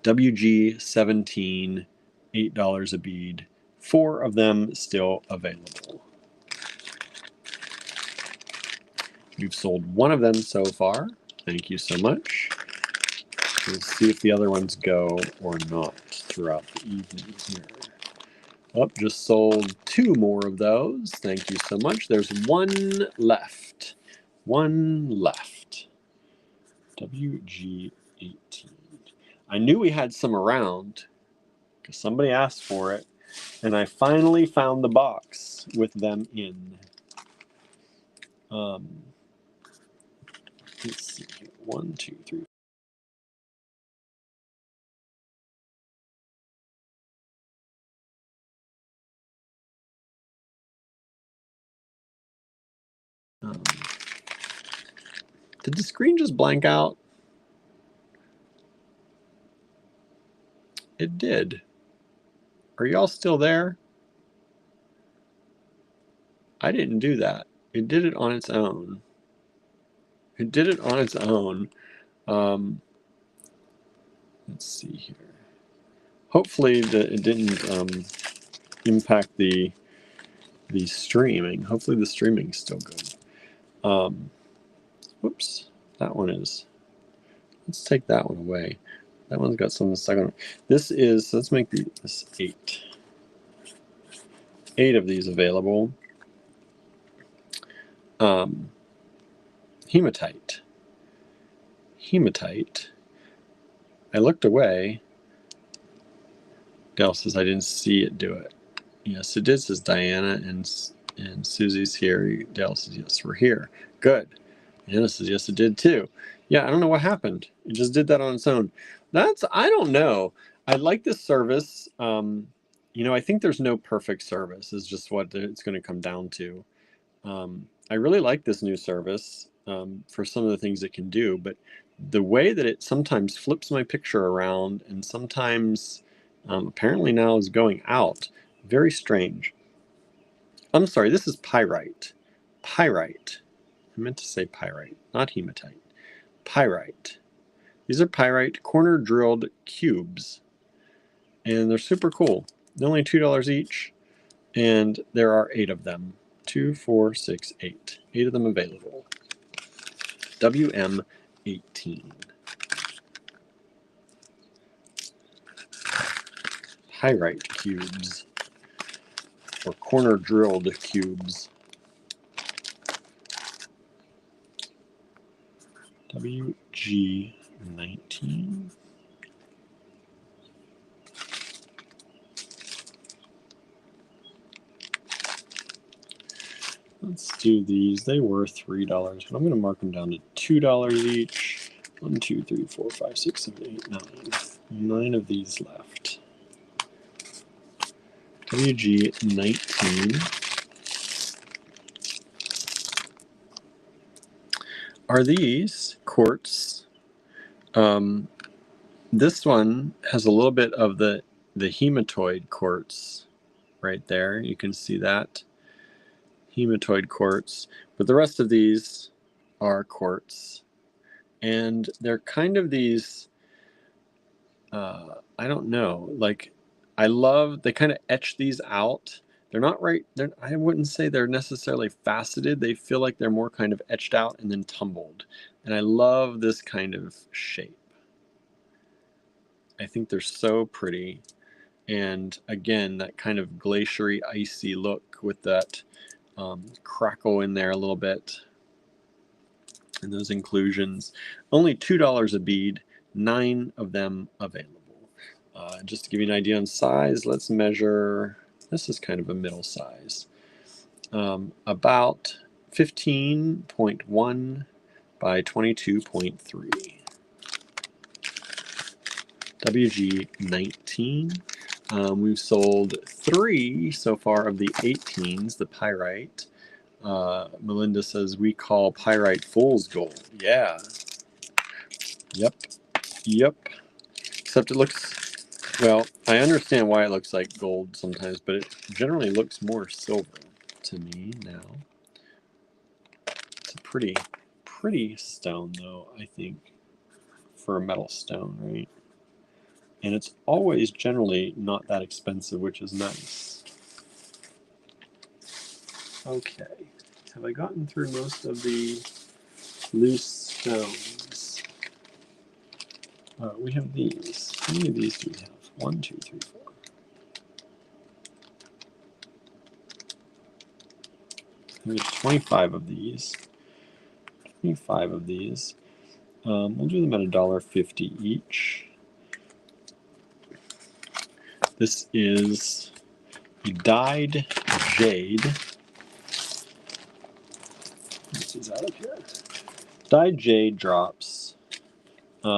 WG17, $8 a bead. 4 of them still available. We've sold 1 of them so far. Thank you so much. We'll see if the other ones go or not throughout the evening here. Oh, just sold 2 more of those. Thank you so much. There's 1 left. 1 left. WG18. I knew we had some around because somebody asked for it, and I finally found the box with them in. Let's see here. 1, 2, 3. Did the screen just blank out? It did. Are y'all still there? I didn't do that. It did it on its own. It did it on its own. Let's see here. Hopefully it didn't impact the streaming. Hopefully the streaming's still good. Whoops, that one is. Let's take that one away. That one's got something stuck on it. This is, let's make this 8. 8 of these available. Hematite. Hematite. I looked away. Dale says I didn't see it do it. Yes, it did, says Diana, and Susie's here. Dale says, yes, we're here. Good. Anna says, yes, it did too. Yeah, I don't know what happened. It just did that on its own. I don't know. I like this service. I think there's no perfect service is just what it's going to come down to. I really like this new service for some of the things it can do, but the way that it sometimes flips my picture around and sometimes apparently now is going out, very strange. I'm sorry, this is pyrite. Pyrite. I meant to say pyrite, not hematite. Pyrite. These are pyrite corner drilled cubes, and they're super cool. They're only $2 each, and there are 8 of them. 2, 4, 6, 8. 8 of them available. WM18. Pyrite cubes, or corner drilled cubes. WG19. Let's do these. They were $3, but I'm going to mark them down to $2 each. 1, 2, 3, 4, 5, 6, 7, 8, 9. 9 of these left. WG19. Are these quartz? This one has a little bit of the hematoid quartz right there. You can see that. Hematoid quartz. But the rest of these are quartz. And they're kind of these, I don't know, like they kind of etch these out. They're not right, I wouldn't say they're necessarily faceted. They feel like they're more kind of etched out and then tumbled. And I love this kind of shape. I think they're so pretty. And again, that kind of glaciery, icy look with that crackle in there a little bit. And those inclusions. Only $2 a bead, 9 of them available. Just to give you an idea on size, let's measure. This is kind of a middle size. About 15.1 by 22.3. WG19. We've sold 3 so far of the 18s, the pyrite. Melinda says we call pyrite fool's gold. Yeah. Yep. Except it looks, well, I understand why it looks like gold sometimes, but it generally looks more silver to me now. It's a pretty stone though, I think, for a metal stone, right? And it's always generally not that expensive, which is nice. Okay, have I gotten through most of the loose stones? We have these. How many of these do we have? 1, 2, 3, 4. There's 25 of these. 25 of these. We'll do them at $1.50 each. This is a dyed jade. This is out of here. Dyed jade drops. They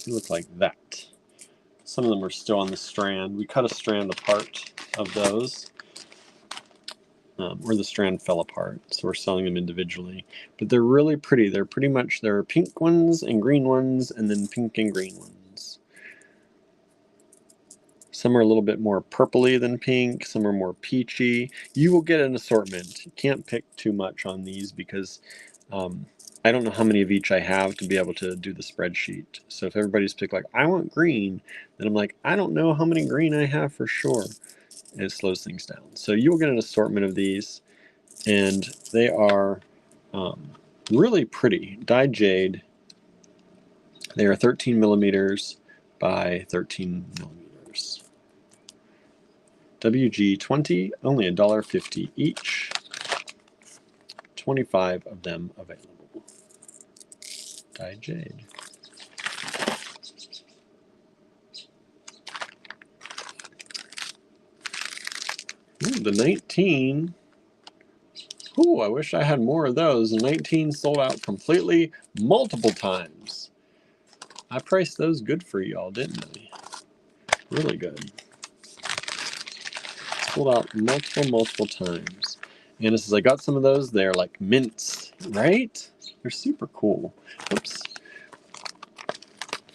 look like that. Some of them are still on the strand. We cut a strand apart of those. Or the strand fell apart, so we're selling them individually. But they're really pretty. They're pretty much, there are pink ones and green ones, and then pink and green ones. Some are a little bit more purpley than pink, some are more peachy. You will get an assortment. You can't pick too much on these because I don't know how many of each I have to be able to do the spreadsheet. So if everybody's picked like, I want green, then I'm like, I don't know how many green I have for sure. And it slows things down. So you will get an assortment of these, and they are really pretty. Dyed jade. They are 13 millimeters by 13 millimeters. WG20, only $1.50 each. 25 of them available. Dyed jade. Ooh, the 19. Ooh, I wish I had more of those. The 19 sold out completely multiple times. I priced those good for y'all, didn't I? Really good. Sold out multiple times. And as I got some of those, they're like mints, right? They're super cool. Oops.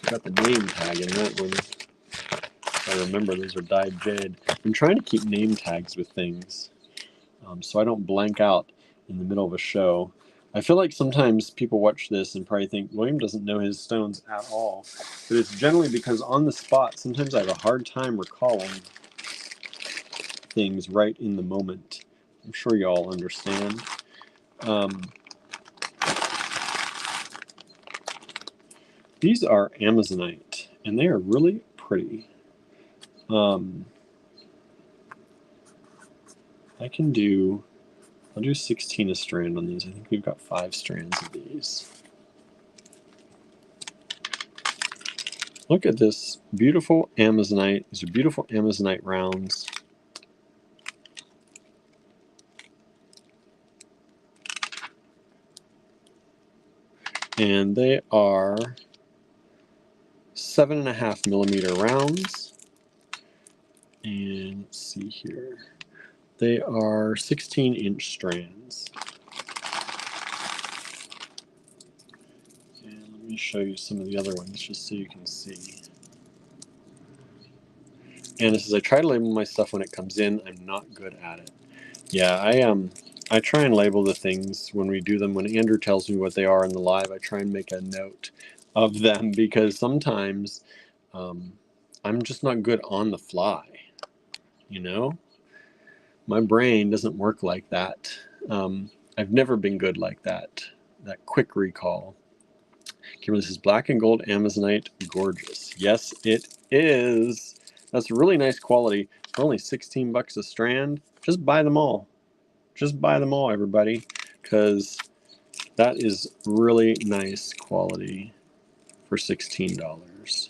Got the name tag in that one. I remember those are dyed jade. I'm trying to keep name tags with things so I don't blank out in the middle of a show. I feel like sometimes people watch this and probably think William doesn't know his stones at all. But it's generally because on the spot, sometimes I have a hard time recalling things right in the moment. I'm sure you all understand. These are Amazonite, and they are really pretty. I'll do 16 a strand on these. I think we've got 5 strands of these. Look at this beautiful Amazonite. These are beautiful Amazonite rounds. And they are 7.5 millimeter rounds. And let's see here. They are 16-inch strands. And let me show you some of the other ones just so you can see. And as I try to label my stuff when it comes in, I'm not good at it. Yeah, I try and label the things when we do them. When Andrew tells me what they are in the live, I try and make a note of them because sometimes I'm just not good on the fly, you know? My brain doesn't work like that. I've never been good like that quick recall. Kimberly says, black and gold Amazonite, gorgeous. Yes, it is. That's really nice quality. For only 16 bucks a strand, just buy them all. Just buy them all, everybody, because that is really nice quality for $16.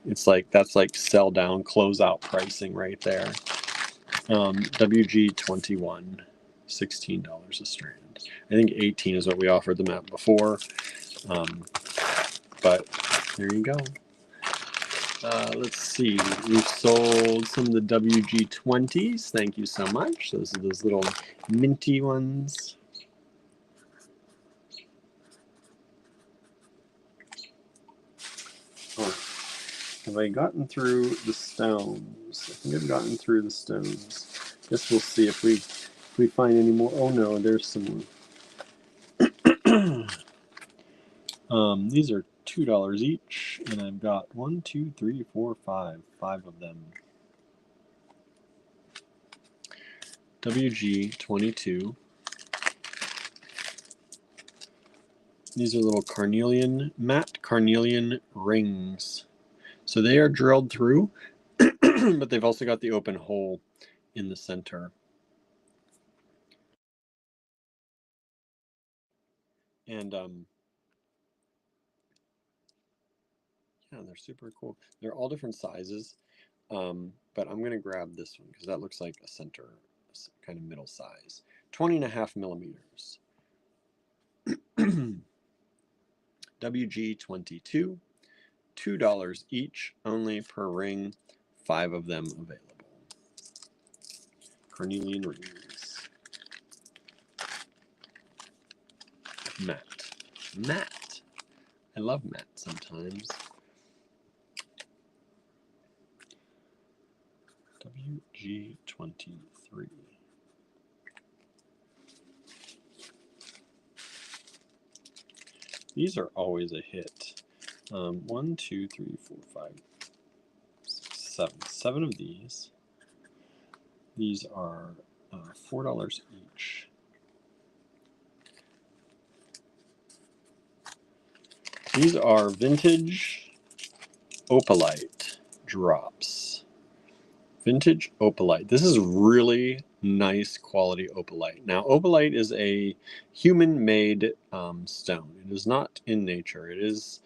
It's like, that's like sell down, close out pricing right there. WG21, $16 a strand. I think 18 is what we offered them at before. But there you go. Let's see. We've sold some of the WG20s. Thank you so much. Those are those little minty ones. Oh, have I gotten through the stones? I think I've gotten through the stones. Guess we'll see if we find any more. Oh no, there's some more. These are $2 each, and I've got 1, 2, 3, 4, 5 of them. WG22. These are little carnelian, matte carnelian rings. So they are drilled through, but they've also got the open hole in the center. And yeah, they're super cool. They're all different sizes, but I'm going to grab this one because that looks like a center, kind of middle size. 20.5 millimeters. WG22, $2 each, only per ring, 5 of them available. Cornelian rings. Matte. Matte. I love matte sometimes. WG23. These are always a hit. 1, 2, 3, 4, 5, 6, 7. 7 of these. These are $4 each. These are vintage opalite drops. Vintage opalite. This is really nice quality opalite. Now, opalite is a human-made stone. It is not in nature. It is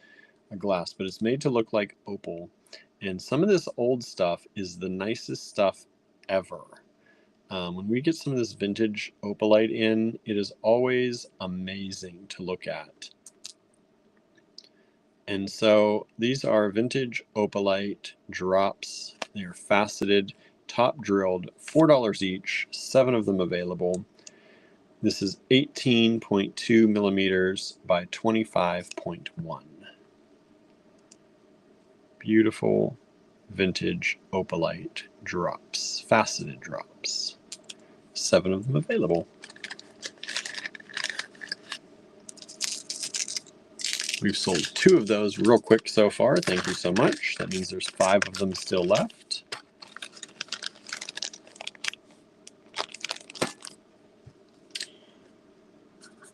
a glass, but it's made to look like opal. And some of this old stuff is the nicest stuff ever. When we get some of this vintage opalite in, it is always amazing to look at. And so these are vintage opalite drops. They are faceted, top drilled, $4 each, 7 of them available. This is 18.2 millimeters by 25.1. Beautiful vintage opalite drops, faceted drops. 7 of them available. We've sold 2 of those real quick so far. Thank you so much. That means there's 5 of them still left.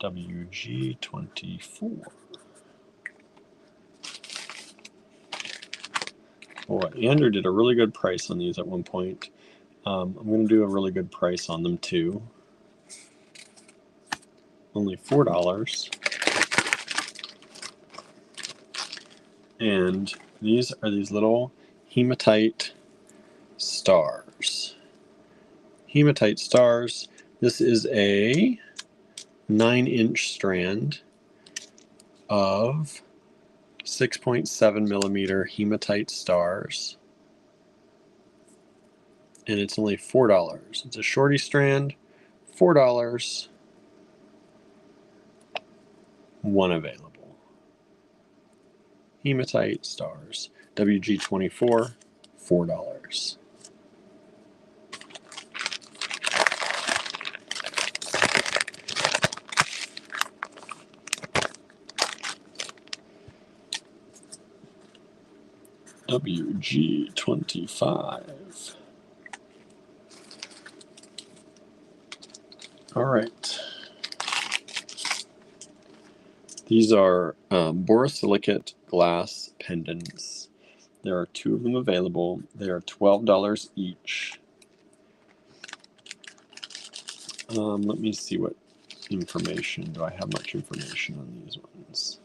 WG24. Boy, Andrew did a really good price on these at one point. I'm going to do a really good price on them too. Only $4. And these are these little hematite stars. Hematite stars. This is a 9-inch strand of 6.7 millimeter hematite stars. And it's only $4. It's a shorty strand, $4. 1 available. Hematite stars, WG24, $4. WG25. All right. These are borosilicate glass pendants. There are 2 of them available. They are $12 each. Let me see what information. Do I have much information on these ones?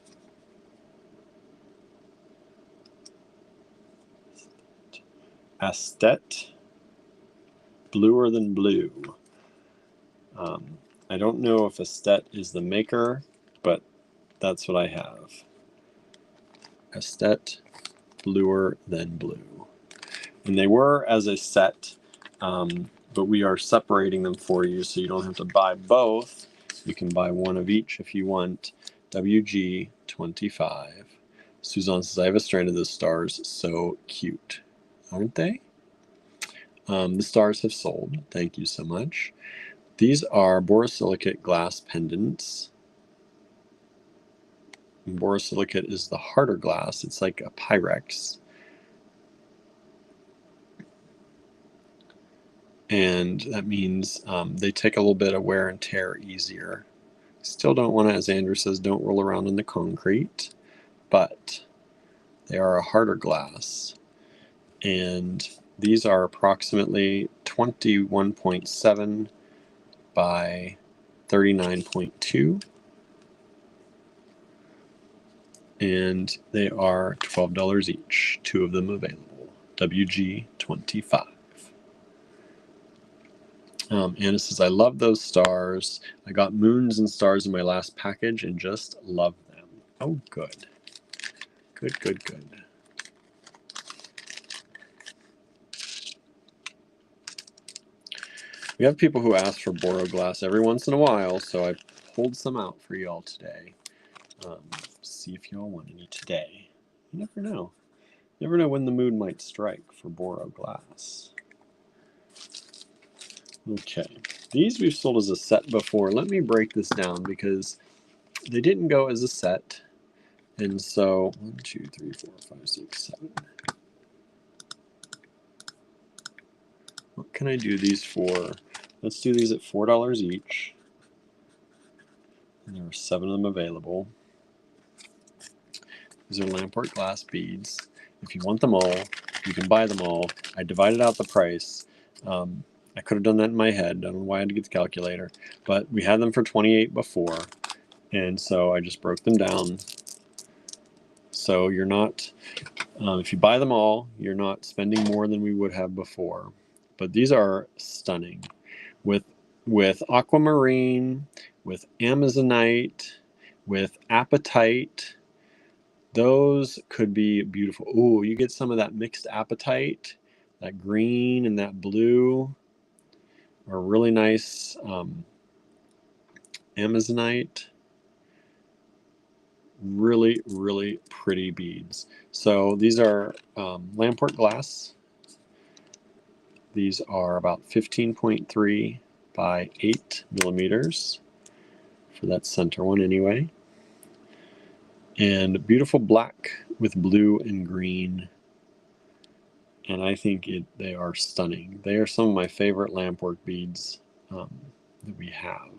Astet, bluer than blue. I don't know if Astet is the maker, but that's what I have. Astet, bluer than blue. And they were as a set, but we are separating them for you so you don't have to buy both. You can buy 1 of each if you want. WG25. Suzanne says, I have a strand of those stars. So cute. Aren't they? The stars have sold. Thank you so much. These are borosilicate glass pendants. And borosilicate is the harder glass. It's like a Pyrex. And that means they take a little bit of wear and tear easier. Still don't want to, as Andrew says, don't roll around in the concrete, but they are a harder glass. And these are approximately 21.7 by 39.2. and they are $12 each, 2 of them available. WG25. Anna says, I love those stars. I got moons and stars in my last package and just love them. Oh, good. Good, good, good. We have people who ask for Boro glass every once in a while, so I pulled some out for y'all today. See if y'all want any today. You never know. You never know when the mood might strike for Boro glass. Okay, these we've sold as a set before. Let me break this down because they didn't go as a set. And so, 1, 2, 3, 4, 5, 6, 7. What can I do these for? Let's do these at $4 each. And there are 7 of them available. These are lampwork glass beads. If you want them all, you can buy them all. I divided out the price. I could have done that in my head. I don't know why I had to get the calculator. But we had them for $28 before. And so I just broke them down. So you're not, if you buy them all, you're not spending more than we would have before. But these are stunning. With aquamarine, with amazonite, with apatite. Those could be beautiful. Ooh, you get some of that mixed apatite, that green and that blue, or really nice amazonite. Really, really pretty beads. So these are lampwork glass. These are about 15.3 by 8 millimeters for that center one anyway. And beautiful black with blue and green. And I think they are stunning. They are some of my favorite lampwork beads that we have.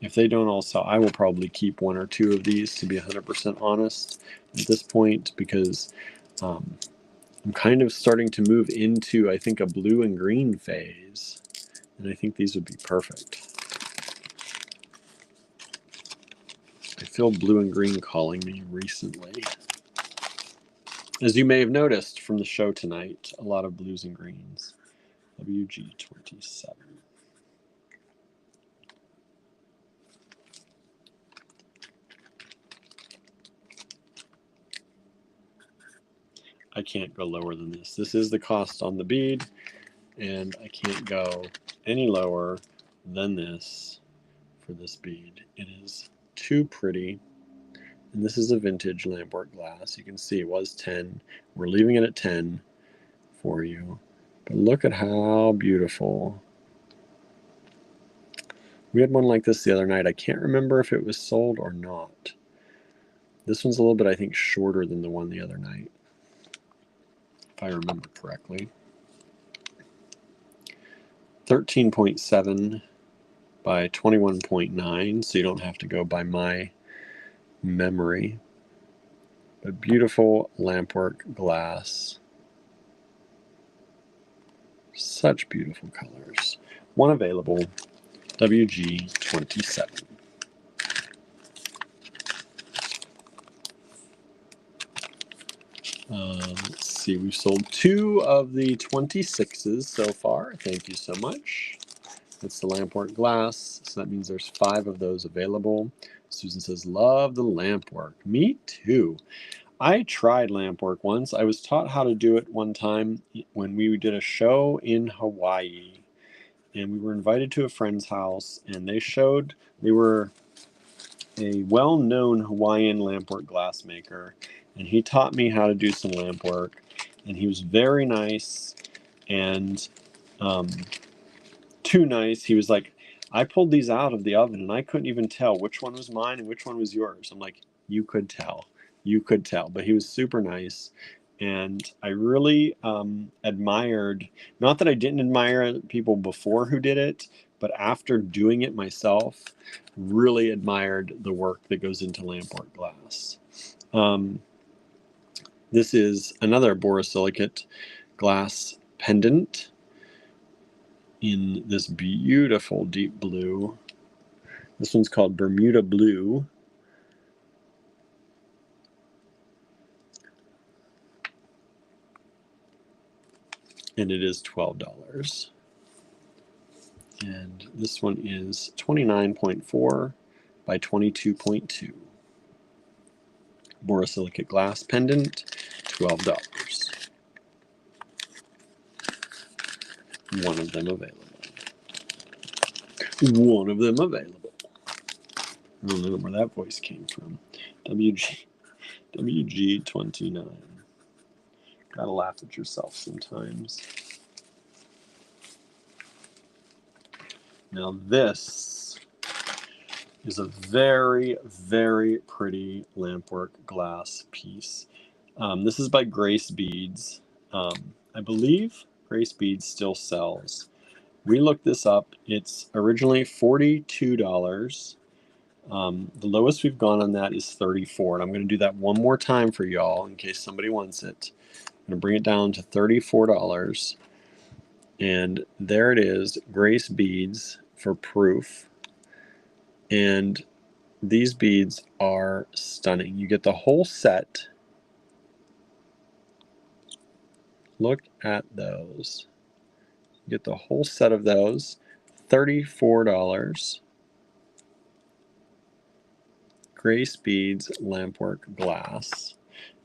If they don't all sell, I will probably keep 1 or 2 of these, to be 100% honest at this point, because I'm kind of starting to move into, I think, a blue and green phase. And I think these would be perfect. I feel blue and green calling me recently. As you may have noticed from the show tonight, a lot of blues and greens. WG27. I can't go lower than this. This is the cost on the bead, and I can't go any lower than this for this bead. It is too pretty. And this is a vintage lampwork glass. You can see it was 10. We're leaving it at 10 for you. But look at how beautiful. We had one like this the other night. I can't remember if it was sold or not. This one's a little bit, I think, shorter than the one the other night, if I remember correctly. 13.7 by 21.9, so you don't have to go by my memory. But beautiful lampwork glass. Such beautiful colors. One available, WG27. Let's see, we've sold 2 of the 26s so far. Thank you so much. That's the lampwork glass, so that means there's 5 of those available. Susan says, love the lampwork. Me too. I tried lampwork once. I was taught how to do it one time when we did a show in Hawaii. And we were invited to a friend's house, and they were a well-known Hawaiian lampwork glass maker. And he taught me how to do some lampwork. And he was very nice and too nice. He was like, I pulled these out of the oven and I couldn't even tell which one was mine and which one was yours. I'm like, you could tell. You could tell. But he was super nice. And I really admired, not that I didn't admire people before who did it, but after doing it myself, really admired the work that goes into lampwork glass. This is another borosilicate glass pendant in this beautiful deep blue. This one's called Bermuda Blue. and it is $12. And this one is 29.4 by 22.2. Borosilicate glass pendant, $12. One of them available. One of them available. I don't know where that voice came from. WG29. Gotta laugh at yourself sometimes. Now this is a very, very pretty lampwork glass piece. This is by Grace Beads. I believe Grace Beads still sells. We looked this up. It's originally $42. The lowest we've gone on that is $34. And I'm going to do that one more time for y'all in case somebody wants it. I'm going to bring it down to $34. And there it is, Grace Beads for proof. And these beads are stunning. You get the whole set. Look at those. You get the whole set of those. $34. Grace Beads lampwork glass.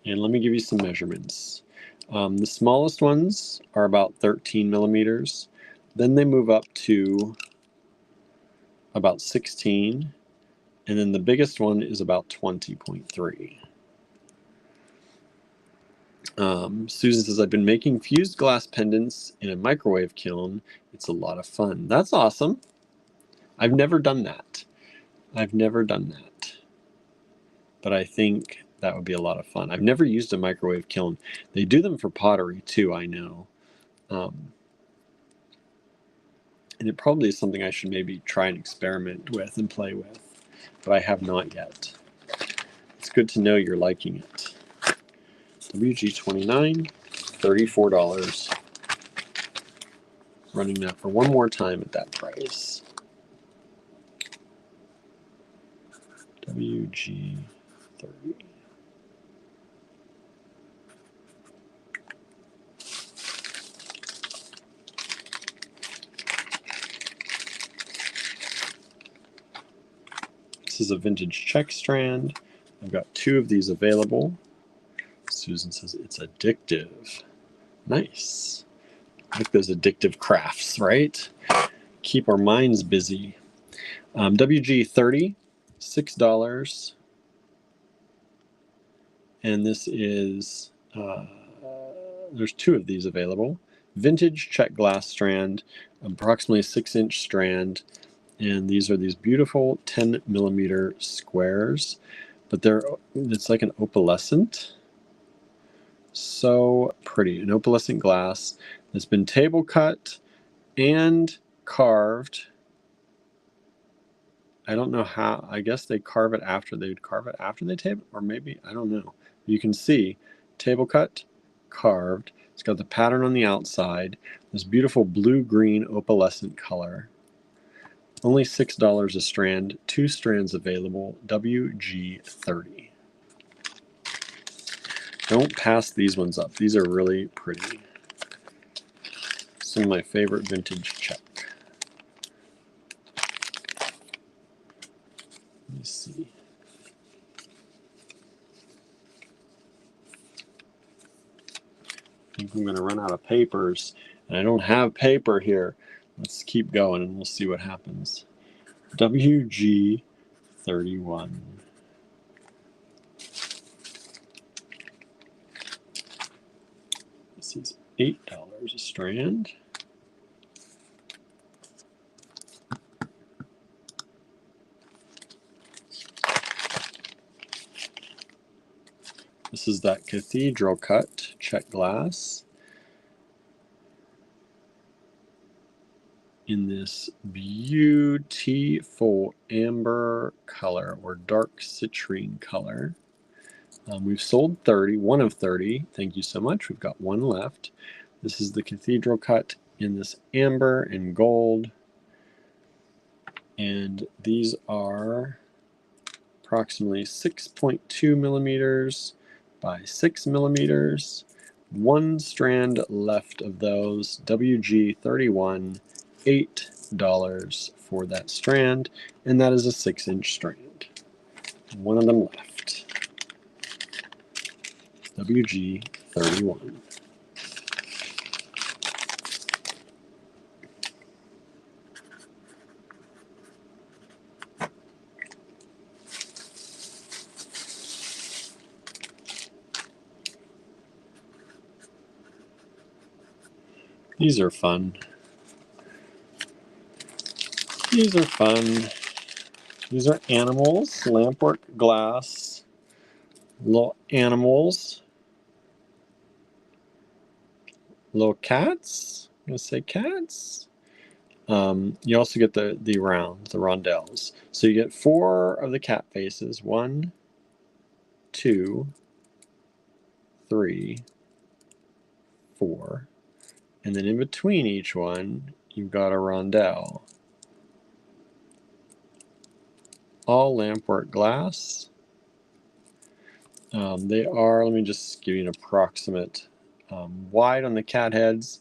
And let me give you some measurements. The smallest ones are about 13 millimeters. Then they move up to about 16. And then the biggest one is about 20.3. Susan says, I've been making fused glass pendants in a microwave kiln. It's a lot of fun. That's awesome. I've never done that. But I think that would be a lot of fun. I've never used a microwave kiln. They do them for pottery too, I know. And it probably is something I should maybe try and experiment with and play with. But I have not yet. It's good to know you're liking it. WG29, $34. Running that for one more time at that price. WG30. This is a vintage Czech strand. I've got 2 of these available. Susan says it's addictive. Nice. I like those addictive crafts, right? Keep our minds busy. WG30, $6. And this is, there's 2 of these available. Vintage Czech glass strand, approximately 6-inch strand. And these are these beautiful 10 millimeter squares, but it's like an opalescent. So pretty, an opalescent glass that's been table cut and carved. I don't know how. I guess they carve it after they table, or maybe, I don't know. You can see table cut, carved. It's got the pattern on the outside, this beautiful blue-green opalescent color. Only $6 a strand, 2 strands available, WG30. Don't pass these ones up. These are really pretty. Some of my favorite vintage Czech. Let me see. I think I'm going to run out of papers, and I don't have paper here. Let's keep going, and we'll see what happens. WG31. This is $8 a strand. This is that cathedral cut Czech glass in this beautiful amber color or dark citrine color. We've sold 30, one of 30. Thank you so much. We've got one left. This is the cathedral cut in this amber and gold. And these are approximately 6.2 millimeters by 6 millimeters One strand left of those. WG31, $8 for that strand, and that is a 6-inch strand. One of them left. WG31. These are fun. These are fun. These are animals, lampwork glass, little animals, little cats. I'm gonna say cats. You also get the rounds, the rondelles. So you get 4 of the cat faces. 1, 2, 3, 4. And then in between each one, you've got a rondelle. All lampwork glass. They are, let me just give you an approximate wide on the cat heads,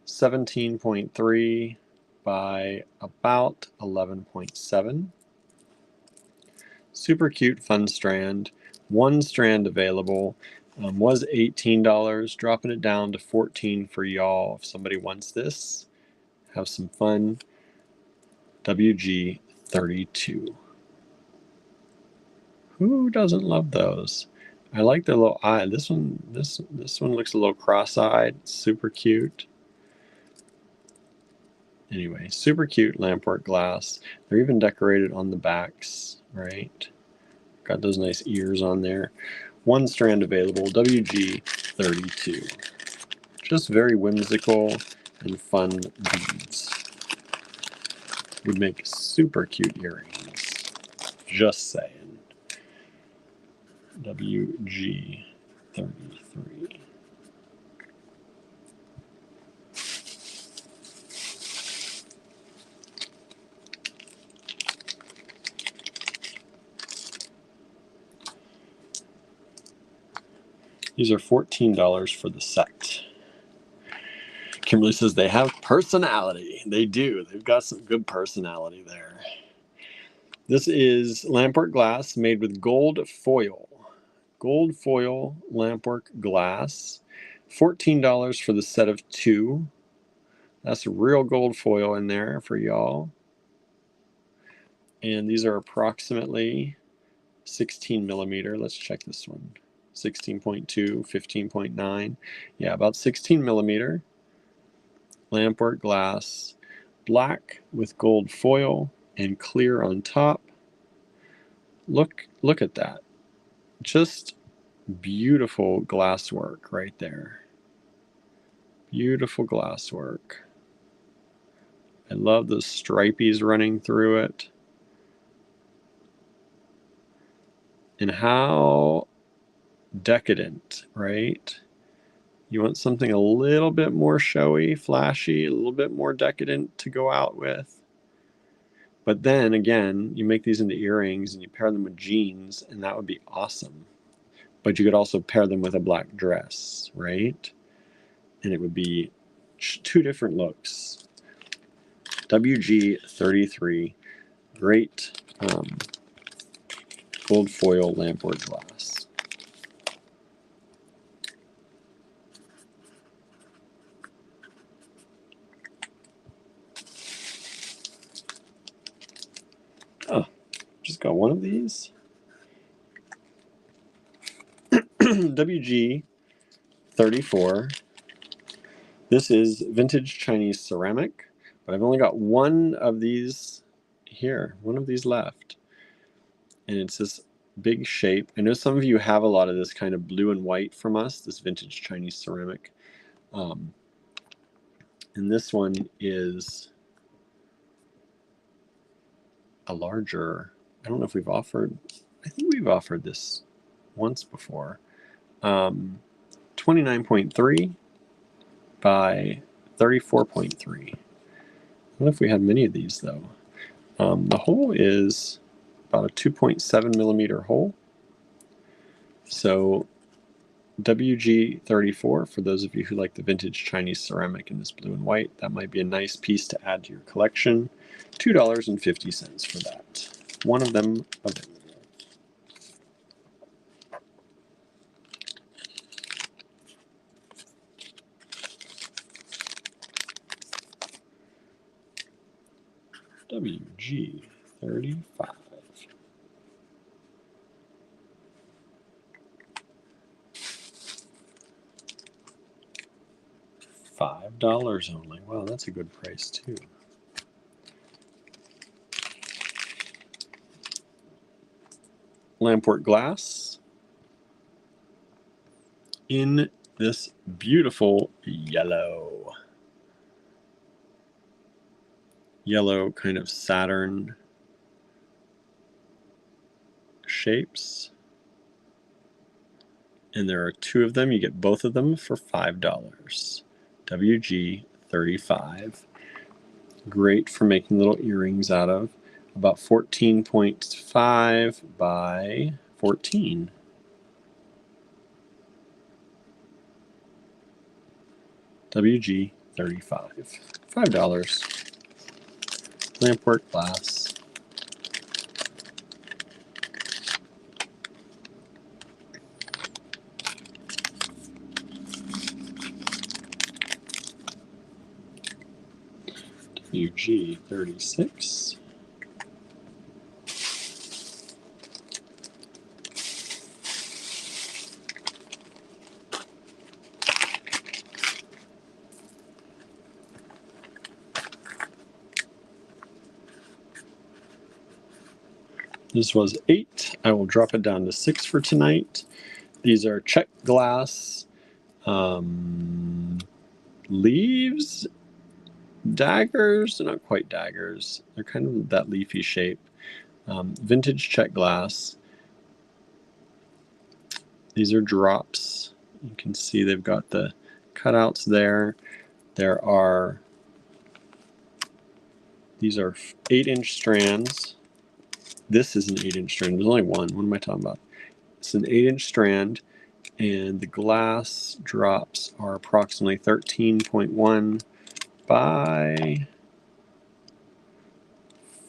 17.3 by about 11.7. Super cute, fun strand. One strand available. Was $18, dropping it down to $14 for y'all. If somebody wants this, have some fun. WG32. Who doesn't love those? I like the little eye. This one looks a little cross-eyed. Super cute. Anyway, super cute lampwork glass. They're even decorated on the backs, right? Got those nice ears on there. One strand available, WG32. Just very whimsical and fun beads. Would make super cute earrings. Just saying. WG33. These are $14 for the set. Kimberly says they have personality. They do. They've got some good personality there. This is lampwork glass made with gold foil. Gold foil lampwork glass. $14 for the set of 2. That's real gold foil in there for y'all. And these are approximately 16 millimeter. Let's check this one. 16.2, 15.9. Yeah, about 16 millimeter. Lampwork glass, black with gold foil and clear on top. Look at that. Just beautiful glass work right there. Beautiful glass work. I love the stripies running through it. And how decadent, right? You want something a little bit more showy, flashy, a little bit more decadent to go out with. But then again, you make these into earrings and you pair them with jeans, and that would be awesome. But you could also pair them with a black dress, right? And it would be 2 different looks. WG33, great gold foil lampwork glass. Oh, just got one of these. WG34. This is vintage Chinese ceramic, but I've only got one of these here, one of these left. And it's this big shape. I know some of you have a lot of this kind of blue and white from us, this vintage Chinese ceramic. And this one is a larger, I don't know if we've offered, I think we've offered this once before. 29.3 by 34.3. I don't know if we had many of these though. The hole is about a 2.7 millimeter hole. So WG34, for those of you who like the vintage Chinese ceramic in this blue and white, that might be a nice piece to add to your collection. $2.50 for that. One of them available. WG35. $5 only. Wow, that's a good price too. Lampwork glass in this beautiful yellow kind of Saturn shapes. And there are two of them. You get both of them for $5. WG35. Great for making little earrings out of. About 14.5 by 14. WG35. $5. Lampwork glass. WG36. This was 8. I will drop it down to 6 for tonight. These are Czech glass leaves, daggers. They're not quite daggers. They're kind of that leafy shape. Vintage Czech glass. These are drops. You can see they've got the cutouts there. These are 8-inch strands. This is an 8-inch strand. There's only one. What am I talking about? It's an 8-inch strand, and the glass drops are approximately 13.1 by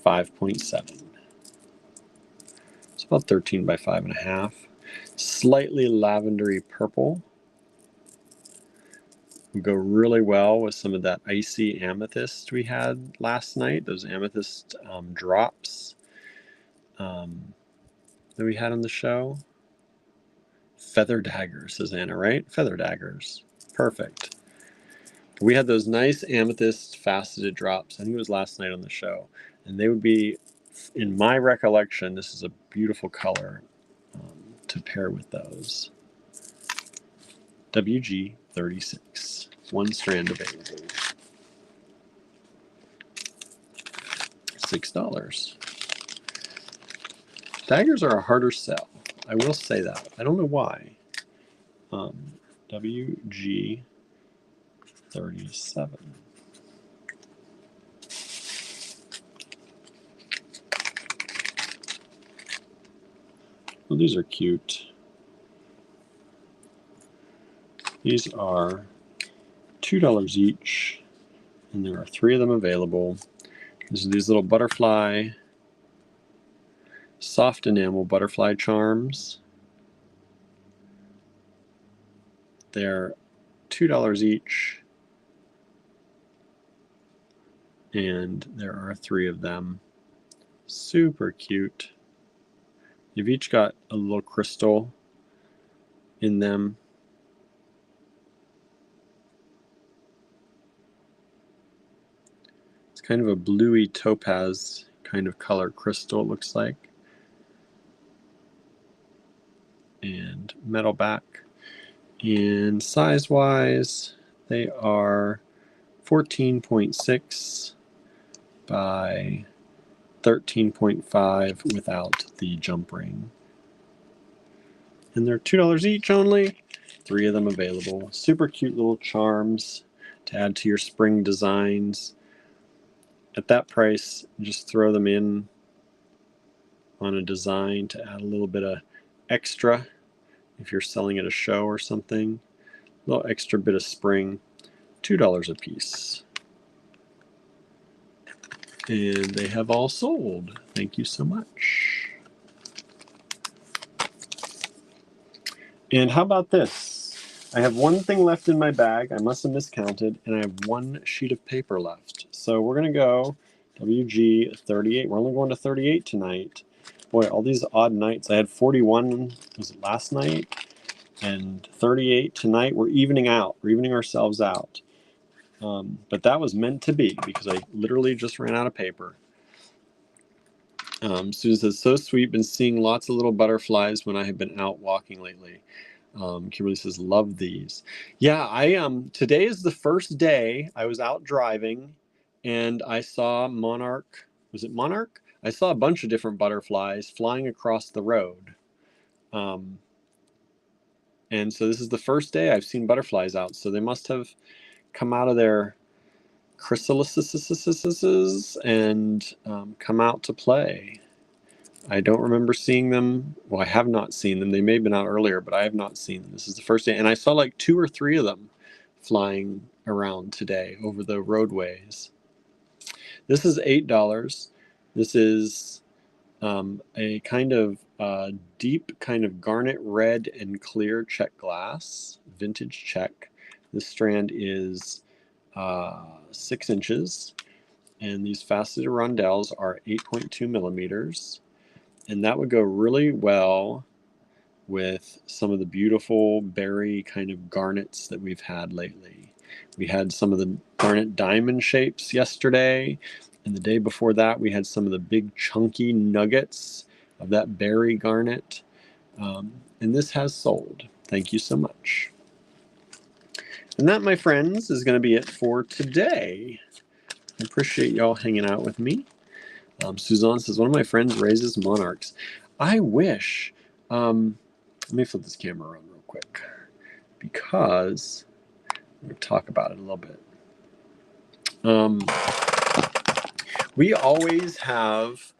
5.7. It's about 13 by 5.5. Slightly lavendery purple. Would go really well with some of that icy amethyst we had last night. Those amethyst drops that we had on the show. Feather daggers, says Anna, right? Feather daggers. Perfect. We had those nice amethyst faceted drops. I think it was last night on the show. And they would be, in my recollection, this is a beautiful color to pair with those. WG36. One strand available. $6. Daggers are a harder sell. I will say that. I don't know why. WG37. Well, these are cute. These are $2 each, and there are 3 of them available. These little butterfly, soft enamel butterfly charms. They're $2 each, and there are 3 of them. Super cute. You've each got a little crystal in them. It's kind of a bluey topaz kind of color crystal, it looks like. And metal back. And size-wise, they are 14.6 by 13.5 without the jump ring. And they're $2 each only. 3 of them available. Super cute little charms to add to your spring designs. At that price, just throw them in on a design to add a little bit of extra if you're selling at a show or something. A little extra bit of spring, $2 a piece. And they have all sold. Thank you so much. And how about this? I have one thing left in my bag. I must have miscounted, and I have one sheet of paper left. So we're going to go WG 38. We're only going to 38 tonight. Boy, all these odd nights. I had 41, was it last night? And 38 tonight. We're evening out. We're evening ourselves out. But that was meant to be because I literally just ran out of paper. Susan says, so sweet. Been seeing lots of little butterflies when I have been out walking lately. Kimberly says, love these. Yeah, today is the first day I was out driving and I saw monarch. Was it monarch? I saw a bunch of different butterflies flying across the road. And so this is the first day I've seen butterflies out. So they must have come out of their chrysalises and come out to play. I don't remember seeing them. Well, I have not seen them. They may have been out earlier, but I have not seen them. This is the first day. And I saw like 2 or 3 of them flying around today over the roadways. This is $8. This is a kind of deep kind of garnet red and clear Czech glass, vintage Czech. This strand is 6 inches, and these faceted rondelles are 8.2 millimeters. And that would go really well with some of the beautiful berry kind of garnets that we've had lately. We had some of the garnet diamond shapes yesterday, and the day before that we had some of the big chunky nuggets of that berry garnet. And this has sold. Thank you so much. And that, my friends, is going to be it for today. I appreciate y'all hanging out with me. Suzanne says, one of my friends raises monarchs. I wish, let me flip this camera around real quick because I'm going to talk about it a little bit. We always have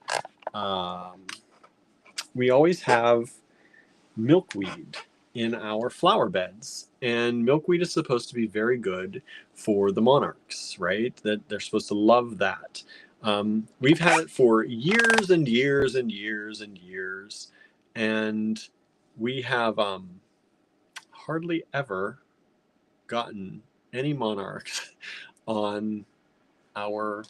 milkweed in our flower beds, and milkweed is supposed to be very good for the monarchs, right? That they're supposed to love that. We've had it for years and years and years and years, and we have hardly ever gotten any monarchs on our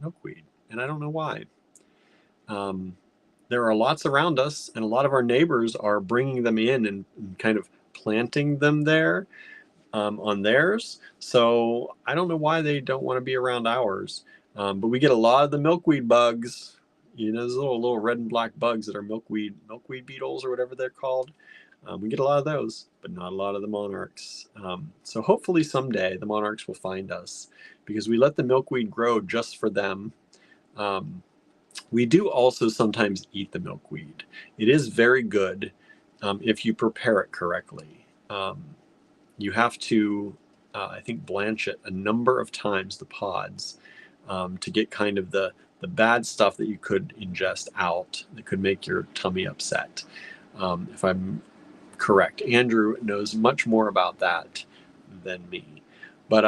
milkweed, and I don't know why. There are lots around us, and a lot of our neighbors are bringing them in and kind of planting them there. On theirs, so I don't know why they don't want to be around ours, but we get a lot of the milkweed bugs, you know, those little red and black bugs that are milkweed beetles or whatever they're called. We get a lot of those, but not a lot of the monarchs. So hopefully someday the monarchs will find us because we let the milkweed grow just for them. We do also sometimes eat the milkweed. It is very good if you prepare it correctly. You have to, I think, blanch it a number of times, the pods, to get kind of the bad stuff that you could ingest out that could make your tummy upset. If I'm correct, Andrew knows much more about that than me. But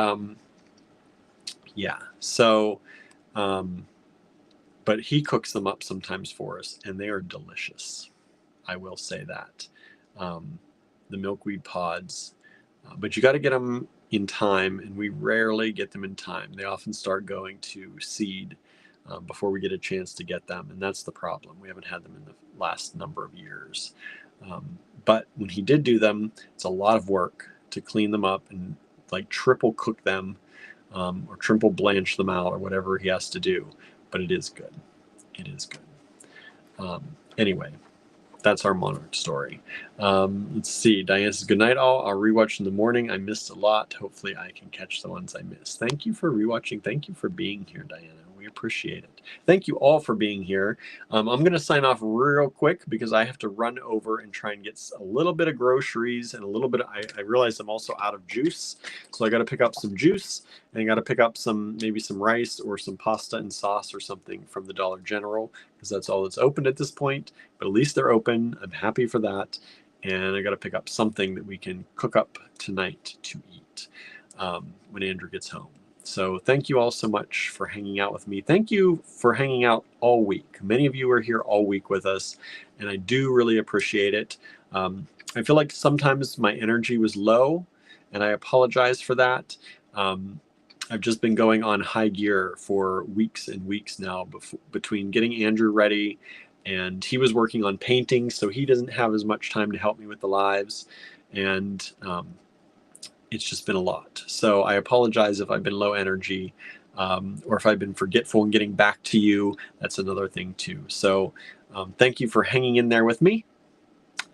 yeah, so, but he cooks them up sometimes for us, and they are delicious. I will say that. The milkweed pods. But you got to get them in time, and we rarely get them in time. They often start going to seed before we get a chance to get them, and that's the problem. We haven't had them in the last number of years. But when he did do them, it's a lot of work to clean them up and like triple cook them or triple blanch them out or whatever he has to do. But it is good. It is good. Anyway. That's our monarch story. Let's see. Diane says, good night all. I'll rewatch in the morning. I missed a lot. Hopefully I can catch the ones I missed. Thank you for rewatching. Thank you for being here, Diana. We appreciate it. Thank you all for being here. I'm going to sign off real quick because I have to run over and try and get a little bit of groceries and a little bit of, I realize I'm also out of juice. So I got to pick up some juice and I got to pick up maybe some rice or some pasta and sauce or something from the Dollar General because that's all that's open at this point, but at least they're open. I'm happy for that. And I got to pick up something that we can cook up tonight to eat when Andrew gets home. So thank you all so much for hanging out with me. Thank you for hanging out all week. Many of you are here all week with us, and I do really appreciate it. I feel like sometimes my energy was low, and I apologize for that. I've just been going on high gear for weeks and weeks now between getting Andrew ready, and he was working on painting, so he doesn't have as much time to help me with the lives, and it's just been a lot. So I apologize if I've been low energy, or if I've been forgetful in getting back to you. That's another thing too. So thank you for hanging in there with me.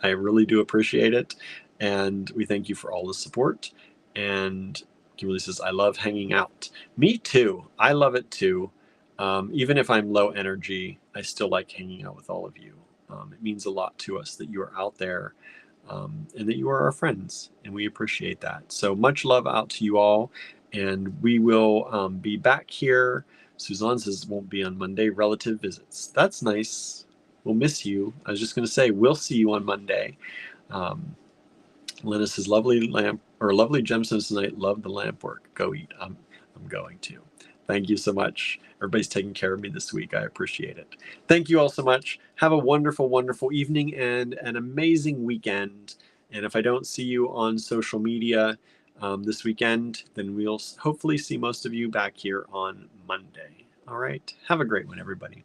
I really do appreciate it. And we thank you for all the support. And Kimberly says, I love hanging out. Me too. I love it too. Even if I'm low energy, I still like hanging out with all of you. It means a lot to us that you are out there, and that you are our friends, and we appreciate that. So much love out to you all, and we will be back here. Suzanne says won't be on Monday. Relative visits. That's nice. We'll miss you. I was just going to say we'll see you on Monday. Lena says lovely gemstones tonight. Love the lamp work. Go eat. I'm going to. Thank you so much. Everybody's taking care of me this week. I appreciate it. Thank you all so much. Have a wonderful, wonderful evening and an amazing weekend. And if I don't see you on social media this weekend, then we'll hopefully see most of you back here on Monday. All right. Have a great one, everybody.